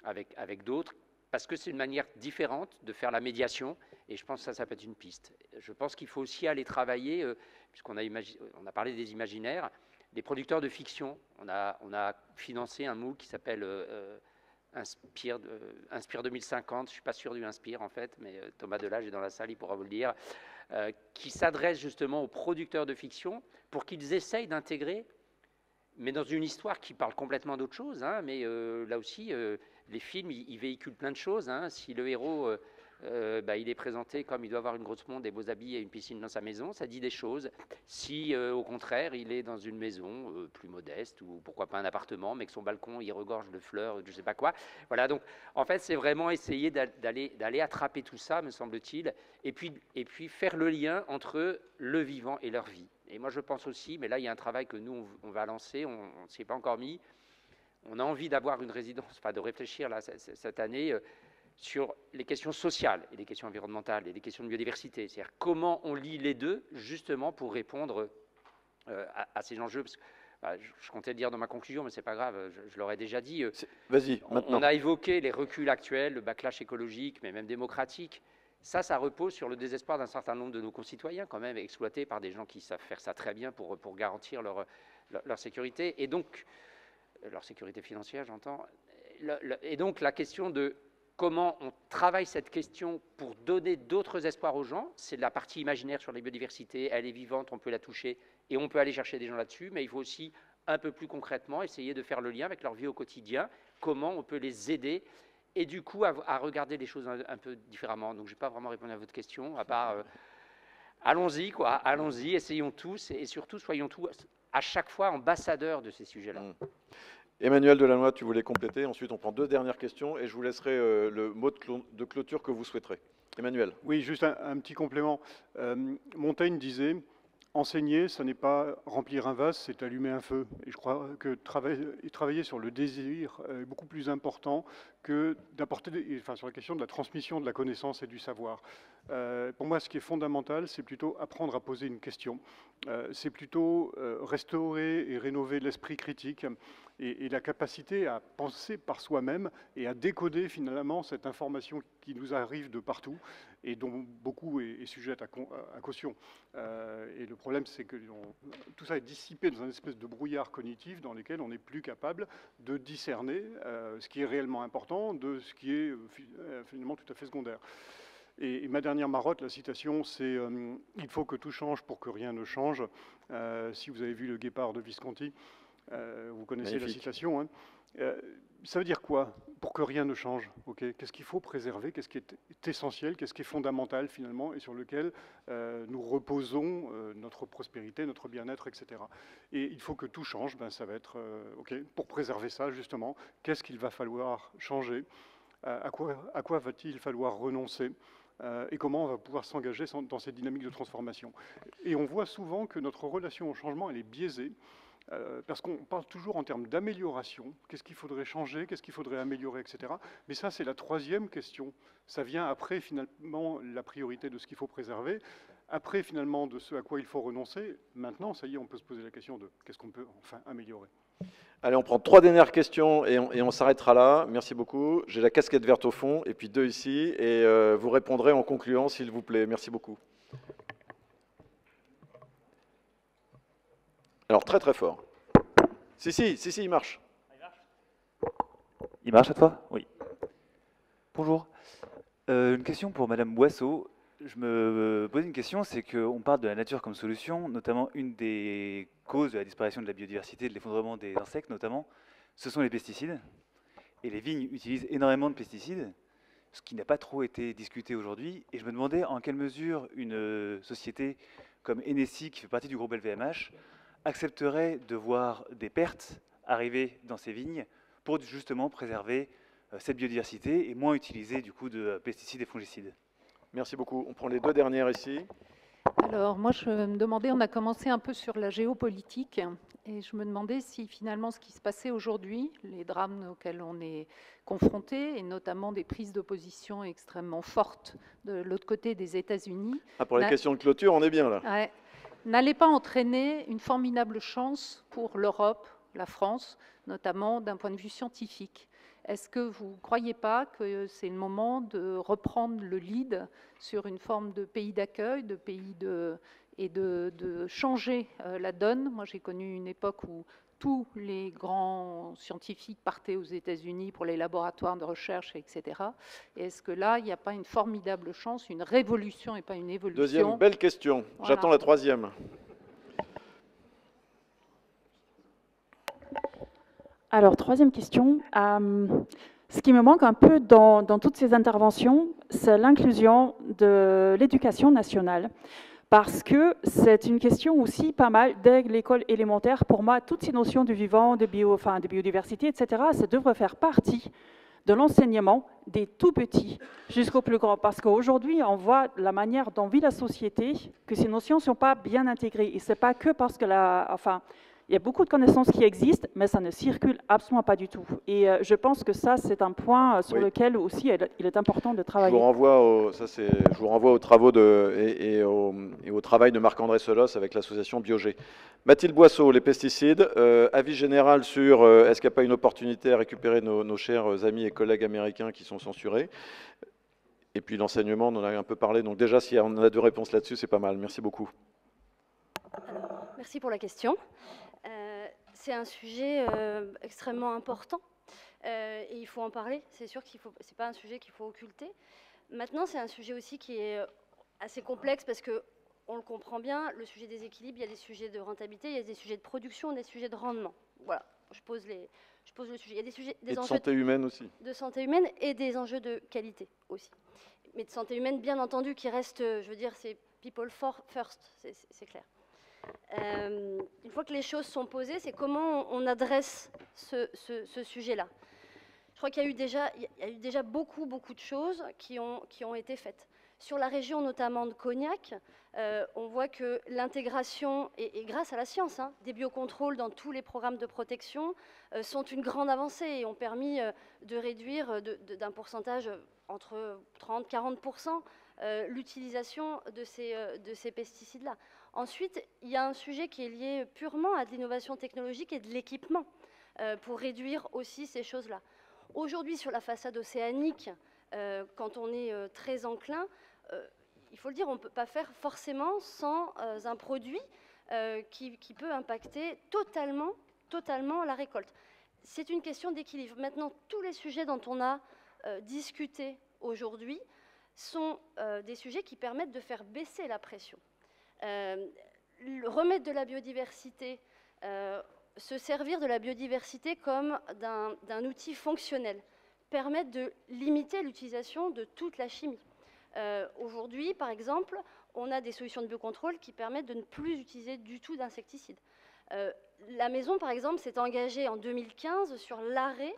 avec d'autres, parce que c'est une manière différente de faire la médiation. Et je pense que ça peut être une piste. Je pense qu'il faut aussi aller travailler, puisqu'on a parlé des imaginaires, les producteurs de fiction. On a financé un MOOC qui s'appelle Inspire 2050. Je ne suis pas sûr du Inspire, en fait, mais Thomas Delage est dans la salle, il pourra vous le dire, qui s'adresse justement aux producteurs de fiction pour qu'ils essayent d'intégrer, mais dans une histoire qui parle complètement d'autre chose. Mais là aussi, les films, ils véhiculent plein de choses. Si le héros... il est présenté comme il doit avoir une grosse montre, des beaux habits et une piscine dans sa maison, ça dit des choses. Si au contraire il est dans une maison plus modeste, ou pourquoi pas un appartement, mais que son balcon il regorge de fleurs, je ne sais pas quoi. Voilà, donc en fait c'est vraiment essayer d'aller attraper tout ça, me semble-t-il, et puis faire le lien entre le vivant et leur vie. Et moi je pense aussi, mais là il y a un travail que nous on va lancer, on ne s'y est pas encore mis, on a envie d'avoir une résidence, enfin de réfléchir là cette année, sur les questions sociales et les questions environnementales et les questions de biodiversité. C'est-à-dire comment on lie les deux, justement, pour répondre à ces enjeux. Parce que, je comptais le dire dans ma conclusion, mais ce n'est pas grave, je l'aurais déjà dit. Vas-y, maintenant. On a évoqué les reculs actuels, le backlash écologique, mais même démocratique. Ça repose sur le désespoir d'un certain nombre de nos concitoyens, quand même, exploités par des gens qui savent faire ça très bien pour garantir leur sécurité. Et donc, leur sécurité financière, j'entends. Et donc, la question de comment on travaille cette question pour donner d'autres espoirs aux gens, c'est la partie imaginaire sur la biodiversité, elle est vivante, on peut la toucher et on peut aller chercher des gens là-dessus, mais il faut aussi un peu plus concrètement essayer de faire le lien avec leur vie au quotidien, comment on peut les aider et du coup à regarder les choses un peu différemment. Donc je n'ai pas vraiment répondu à votre question, à part allons-y, essayons tous et surtout soyons tous à chaque fois ambassadeurs de ces sujets-là. Emmanuel Delannoy, tu voulais compléter. Ensuite, on prend 2 dernières questions et je vous laisserai le mot de clôture que vous souhaiterez. Emmanuel. Oui, juste un petit complément. Montaigne disait « Enseigner, ce n'est pas remplir un vase, c'est allumer un feu ». Et je crois que travailler sur le désir est beaucoup plus important que d'apporter, sur la question de la transmission de la connaissance et du savoir. Pour moi, ce qui est fondamental, c'est plutôt apprendre à poser une question. C'est plutôt restaurer et rénover l'esprit critique et la capacité à penser par soi-même et à décoder finalement cette information qui nous arrive de partout et dont beaucoup est sujette à caution. Et le problème, c'est que tout ça est dissipé dans une espèce de brouillard cognitif dans lequel on n'est plus capable de discerner ce qui est réellement important de ce qui est finalement tout à fait secondaire. Et ma dernière marotte, la citation, c'est « Il faut que tout change pour que rien ne change ». Si vous avez vu Le Guépard de Visconti, vous connaissez Magnifique. la citation. Hein. Ça veut dire quoi? Pour que rien ne change. Okay, qu'est-ce qu'il faut préserver? Qu'est-ce qui est essentiel? Qu'est-ce qui est fondamental finalement et sur lequel nous reposons notre prospérité, notre bien-être, etc. Et il faut que tout change. Ben, ça va être pour préserver ça justement. Qu'est-ce qu'il va falloir changer? À quoi va-t-il falloir renoncer? Et comment on va pouvoir s'engager dans cette dynamique de transformation? Et on voit souvent que notre relation au changement, elle est biaisée. Parce qu'on parle toujours en termes d'amélioration, qu'est-ce qu'il faudrait changer, qu'est-ce qu'il faudrait améliorer, etc. Mais ça, c'est la troisième question. Ça vient après, finalement, la priorité de ce qu'il faut préserver, après, finalement, de ce à quoi il faut renoncer. Maintenant, ça y est, on peut se poser la question de qu'est-ce qu'on peut enfin améliorer. Allez, on prend 3 dernières questions et on s'arrêtera là. Merci beaucoup. J'ai la casquette verte au fond et puis 2 ici. Et vous répondrez en concluant, s'il vous plaît. Merci beaucoup. Alors, très très fort. Si, il marche. Il marche à toi? Oui. Bonjour. Une question pour Madame Boisseau. Je me pose une question, c'est qu'on parle de la nature comme solution, notamment une des causes de la disparition de la biodiversité, de l'effondrement des insectes notamment, ce sont les pesticides. Et les vignes utilisent énormément de pesticides, ce qui n'a pas trop été discuté aujourd'hui. Et je me demandais en quelle mesure une société comme Hennessy, qui fait partie du groupe LVMH, accepterait de voir des pertes arriver dans ces vignes pour justement préserver cette biodiversité et moins utiliser du coup de pesticides et fongicides. Merci beaucoup. On prend les 2 dernières ici. Alors moi je me demandais, on a commencé un peu sur la géopolitique et je me demandais si finalement ce qui se passait aujourd'hui, les drames auxquels on est confronté et notamment des prises d'opposition extrêmement fortes de l'autre côté des États-Unis. Ah, pour les questions de clôture, on est bien là. Ouais, n'allait pas entraîner une formidable chance pour l'Europe, la France, notamment d'un point de vue scientifique. Est-ce que vous ne croyez pas que c'est le moment de reprendre le lead sur une forme de pays d'accueil, et de changer la donne? Moi, j'ai connu une époque où tous les grands scientifiques partaient aux États-Unis pour les laboratoires de recherche, etc. Et est-ce que là, il n'y a pas une formidable chance, une révolution et pas une évolution? Deuxième belle question. Voilà. J'attends la 3e. Alors, 3e question. Ce qui me manque un peu dans toutes ces interventions, c'est l'inclusion de l'éducation nationale. Parce que c'est une question aussi pas mal dès l'école élémentaire. Pour moi, toutes ces notions du vivant, de biodiversité, etc., ça devrait faire partie de l'enseignement des tout petits jusqu'aux plus grands. Parce qu'aujourd'hui, on voit la manière dont vit la société, que ces notions ne sont pas bien intégrées. Et ce n'est pas que parce que il y a beaucoup de connaissanses qui existent, mais ça ne circule absolument pas du tout. Et je pense que ça, c'est un point sur lequel aussi il est important de travailler. Je vous renvoie aux travaux et au travail de Marc-André Solos avec l'association Biogé. Mathilde Boisseau, les pesticides. Avis général sur est-ce qu'il n'y a pas une opportunité à récupérer nos chers amis et collègues américains qui sont censurés? Et puis l'enseignement, on en a un peu parlé. Donc déjà, si on a 2 réponses là-dessus, c'est pas mal. Merci beaucoup. Alors, merci pour la question. C'est un sujet extrêmement important et il faut en parler. C'est sûr qu'il faut, c'est pas un sujet qu'il faut occulter. Maintenant, c'est un sujet aussi qui est assez complexe parce que on le comprend bien. Le sujet des équilibres, il y a des sujets de rentabilité, il y a des sujets de production, des sujets de rendement. Voilà, je pose le sujet. Il y a des sujets, des enjeux de santé humaine aussi. De santé humaine et des enjeux de qualité aussi. Mais de santé humaine, bien entendu, qui reste, je veux dire, c'est people first, c'est clair. Une fois que les choses sont posées, c'est comment on adresse ce sujet-là. Je crois qu'il y a eu déjà beaucoup de choses qui ont été faites. Sur la région notamment de Cognac, on voit que l'intégration, et grâce à la science, des biocontrôles dans tous les programmes de protection sont une grande avancée et ont permis de réduire d'un pourcentage entre 30-40% l'utilisation de ces pesticides-là. Ensuite, il y a un sujet qui est lié purement à de l'innovation technologique et de l'équipement pour réduire aussi ces choses-là. Aujourd'hui, sur la façade océanique, quand on est très enclin, il faut le dire, on ne peut pas faire forcément sans un produit qui peut impacter totalement la récolte. C'est une question d'équilibre. Maintenant, tous les sujets dont on a discuté aujourd'hui, sont des sujets qui permettent de faire baisser la pression. Remettre de la biodiversité, se servir de la biodiversité comme d'un outil fonctionnel, permettre de limiter l'utilisation de toute la chimie. Aujourd'hui, par exemple, on a des solutions de biocontrôle qui permettent de ne plus utiliser du tout d'insecticides. La maison, par exemple, s'est engagée en 2015 sur l'arrêt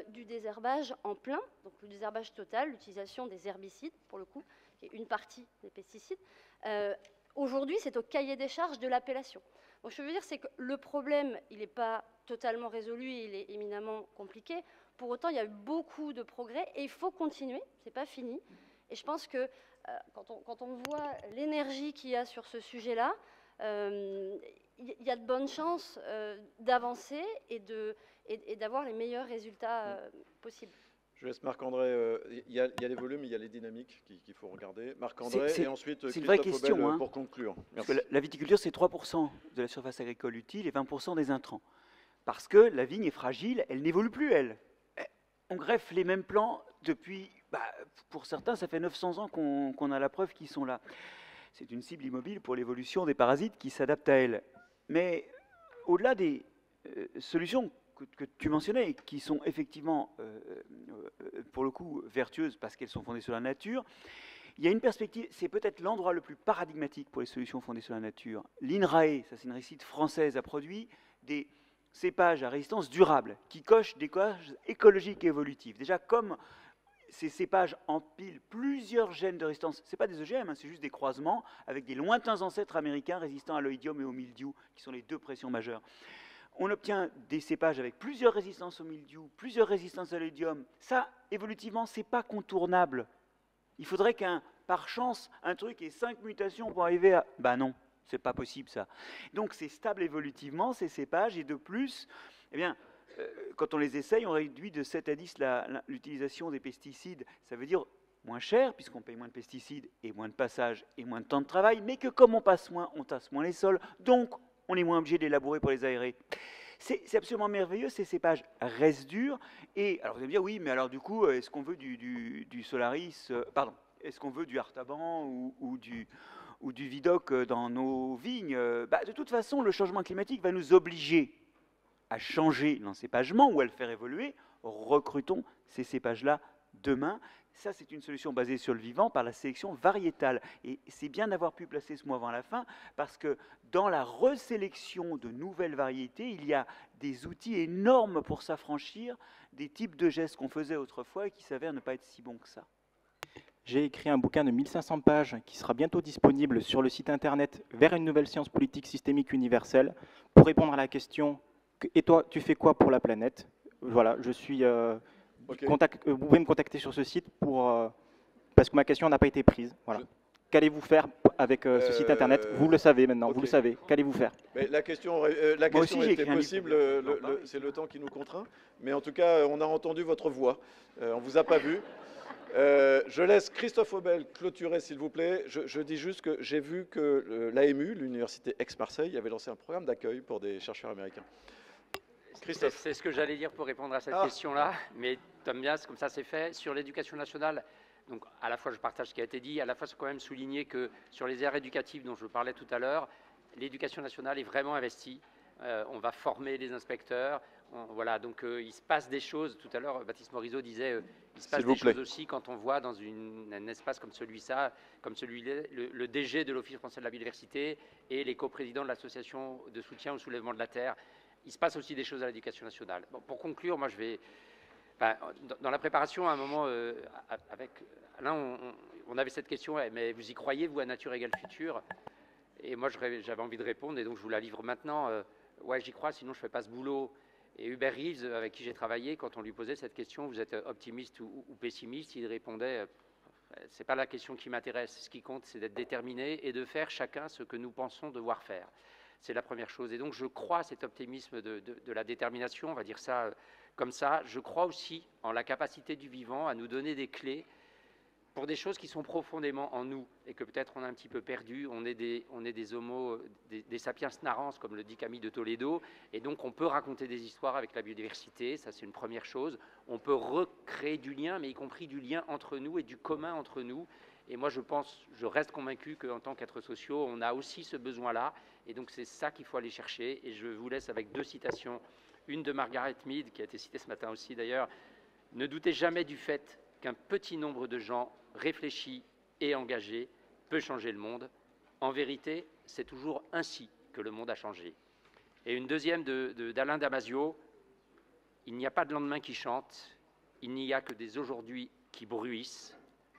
du désherbage en plein, donc le désherbage total, l'utilisation des herbicides, pour le coup, qui est une partie des pesticides. Aujourd'hui, c'est au cahier des charges de l'appellation. Donc, je veux dire, c'est que le problème, il n'est pas totalement résolu, il est éminemment compliqué. Pour autant, il y a eu beaucoup de progrès et il faut continuer, ce n'est pas fini. Et je pense que quand on voit l'énergie qu'il y a sur ce sujet-là, il y a de bonnes chances d'avancer et d'avoir les meilleurs résultats possibles. Je laisse Marc-André. Il y a les volumes, il y a les dynamiques qu'il faut regarder. Marc-André et ensuite Christophe vraie question, Obel, pour conclure. Parce que la viticulture, c'est 3% de la surface agricole utile et 20% des intrants. Parce que la vigne est fragile, elle n'évolue plus, elle. On greffe les mêmes plants depuis, pour certains, ça fait 900 ans qu'on a la preuve qu'ils sont là. C'est une cible immobile pour l'évolution des parasites qui s'adaptent à elle. Mais au-delà des solutions que tu mentionnais, qui sont effectivement, pour le coup, vertueuses parce qu'elles sont fondées sur la nature, il y a une perspective, c'est peut-être l'endroit le plus paradigmatique pour les solutions fondées sur la nature. L'INRAE, ça c'est une récite française, a produit des cépages à résistance durable qui cochent des cases écologiques et évolutives. Déjà, comme ces cépages empilent plusieurs gènes de résistance, ce n'est pas des OGM, c'est juste des croisements avec des lointains ancêtres américains résistants à l'oïdium et au mildiou, qui sont les deux pressions majeures. On obtient des cépages avec plusieurs résistances au mildiou, plusieurs résistances à l'oïdium. Ça, évolutivement, ce n'est pas contournable. Il faudrait par chance, un truc ait 5 mutations pour arriver à... non, c'est pas possible ça. Donc c'est stable évolutivement, ces cépages, et de plus, eh bien, quand on les essaye, on réduit de 7 à 10 l'utilisation des pesticides. Ça veut dire moins cher, puisqu'on paye moins de pesticides et moins de passage et moins de temps de travail, mais que comme on passe moins, on tasse moins les sols, donc on est moins obligé de les labourer pour les aérer. C'est absolument merveilleux, ces cépages restent durs. Et alors vous allez me dire, oui, mais alors du coup, est-ce qu'on veut du Solaris, est-ce qu'on veut du Artaban ou du Vidoc dans nos vignes? De toute façon, le changement climatique va nous obliger à changer l'encépagement ou à le faire évoluer. Recrutons ces cépages-là demain. Ça, c'est une solution basée sur le vivant par la sélection variétale. Et c'est bien d'avoir pu placer ce mot avant la fin, parce que dans la resélection de nouvelles variétés, il y a des outils énormes pour s'affranchir des types de gestes qu'on faisait autrefois et qui s'avèrent ne pas être si bons que ça. J'ai écrit un bouquin de 1500 pages qui sera bientôt disponible sur le site internet Vers une nouvelle science politique systémique universelle pour répondre à la question « Et toi, tu fais quoi pour la planète ?» Voilà, je suis... Okay. Vous pouvez me contacter sur ce site parce que ma question n'a pas été prise. Voilà. Qu'allez-vous faire avec ce site internet? Vous le savez maintenant, vous le savez. Qu'allez-vous faire? Mais la question était possible, c'est le temps qui nous contraint. Mais en tout cas, on a entendu votre voix. On ne vous a pas vu. Je laisse Christophe Obel clôturer, s'il vous plaît. Je dis juste que j'ai vu que l'AMU, l'Université Aix-Marseille, avait lancé un programme d'accueil pour des chercheurs américains. C'est ce que j'allais dire pour répondre à cette question-là, mais t'aimes bien, comme ça c'est fait. Sur l'éducation nationale, donc à la fois je partage ce qui a été dit, à la fois c'est quand même souligner que sur les aires éducatives dont je parlais tout à l'heure, l'éducation nationale est vraiment investie. On va former les inspecteurs. Voilà, donc il se passe des choses. Tout à l'heure, Baptiste Morisot disait il se passe des choses aussi quand on voit dans un espace comme celui-là, le DG de l'Office français de la biodiversité et les coprésidents de l'association de soutien au soulèvement de la terre. Il se passe aussi des choses à l'éducation nationale. Bon, pour conclure, moi je vais... dans la préparation, à un moment, avec Alain, on avait cette question, mais vous y croyez, vous, à nature égale futur? Et moi j'avais envie de répondre, et donc je vous la livre maintenant. Ouais, j'y crois, sinon je ne fais pas ce boulot. Et Hubert Reeves, avec qui j'ai travaillé, quand on lui posait cette question, vous êtes optimiste ou pessimiste, il répondait, c'est pas la question qui m'intéresse, ce qui compte c'est d'être déterminé et de faire chacun ce que nous pensons devoir faire. C'est la première chose. Et donc je crois à cet optimisme de la détermination, on va dire ça comme ça. Je crois aussi en la capacité du vivant à nous donner des clés pour des choses qui sont profondément en nous et que peut-être on a un petit peu perdu. On est des homos, des sapiens narrans, comme le dit Camille de Toledo, et donc on peut raconter des histoires avec la biodiversité, ça c'est une première chose. On peut recréer du lien, mais y compris du lien entre nous et du commun entre nous. Et moi je reste convaincu qu'en tant qu'êtres sociaux, on a aussi ce besoin-là, et donc c'est ça qu'il faut aller chercher. Et je vous laisse avec 2 citations, une de Margaret Mead, qui a été citée ce matin aussi d'ailleurs. Ne doutez jamais du fait qu'un petit nombre de gens réfléchis et engagés peut changer le monde. En vérité, c'est toujours ainsi que le monde a changé. Et une deuxième d'Alain Damasio, il n'y a pas de lendemain qui chante, il n'y a que des aujourd'hui qui bruissent.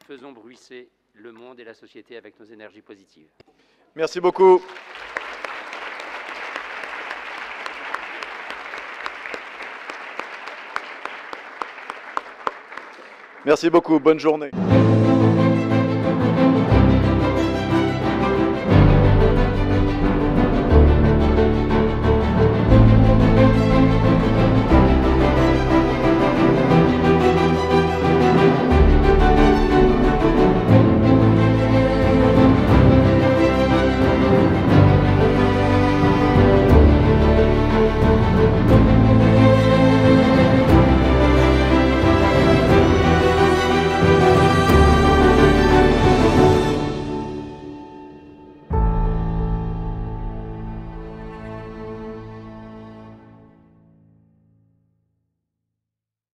Faisons bruisser le monde et la société avec nos énergies positives. Merci beaucoup. Merci beaucoup, bonne journée.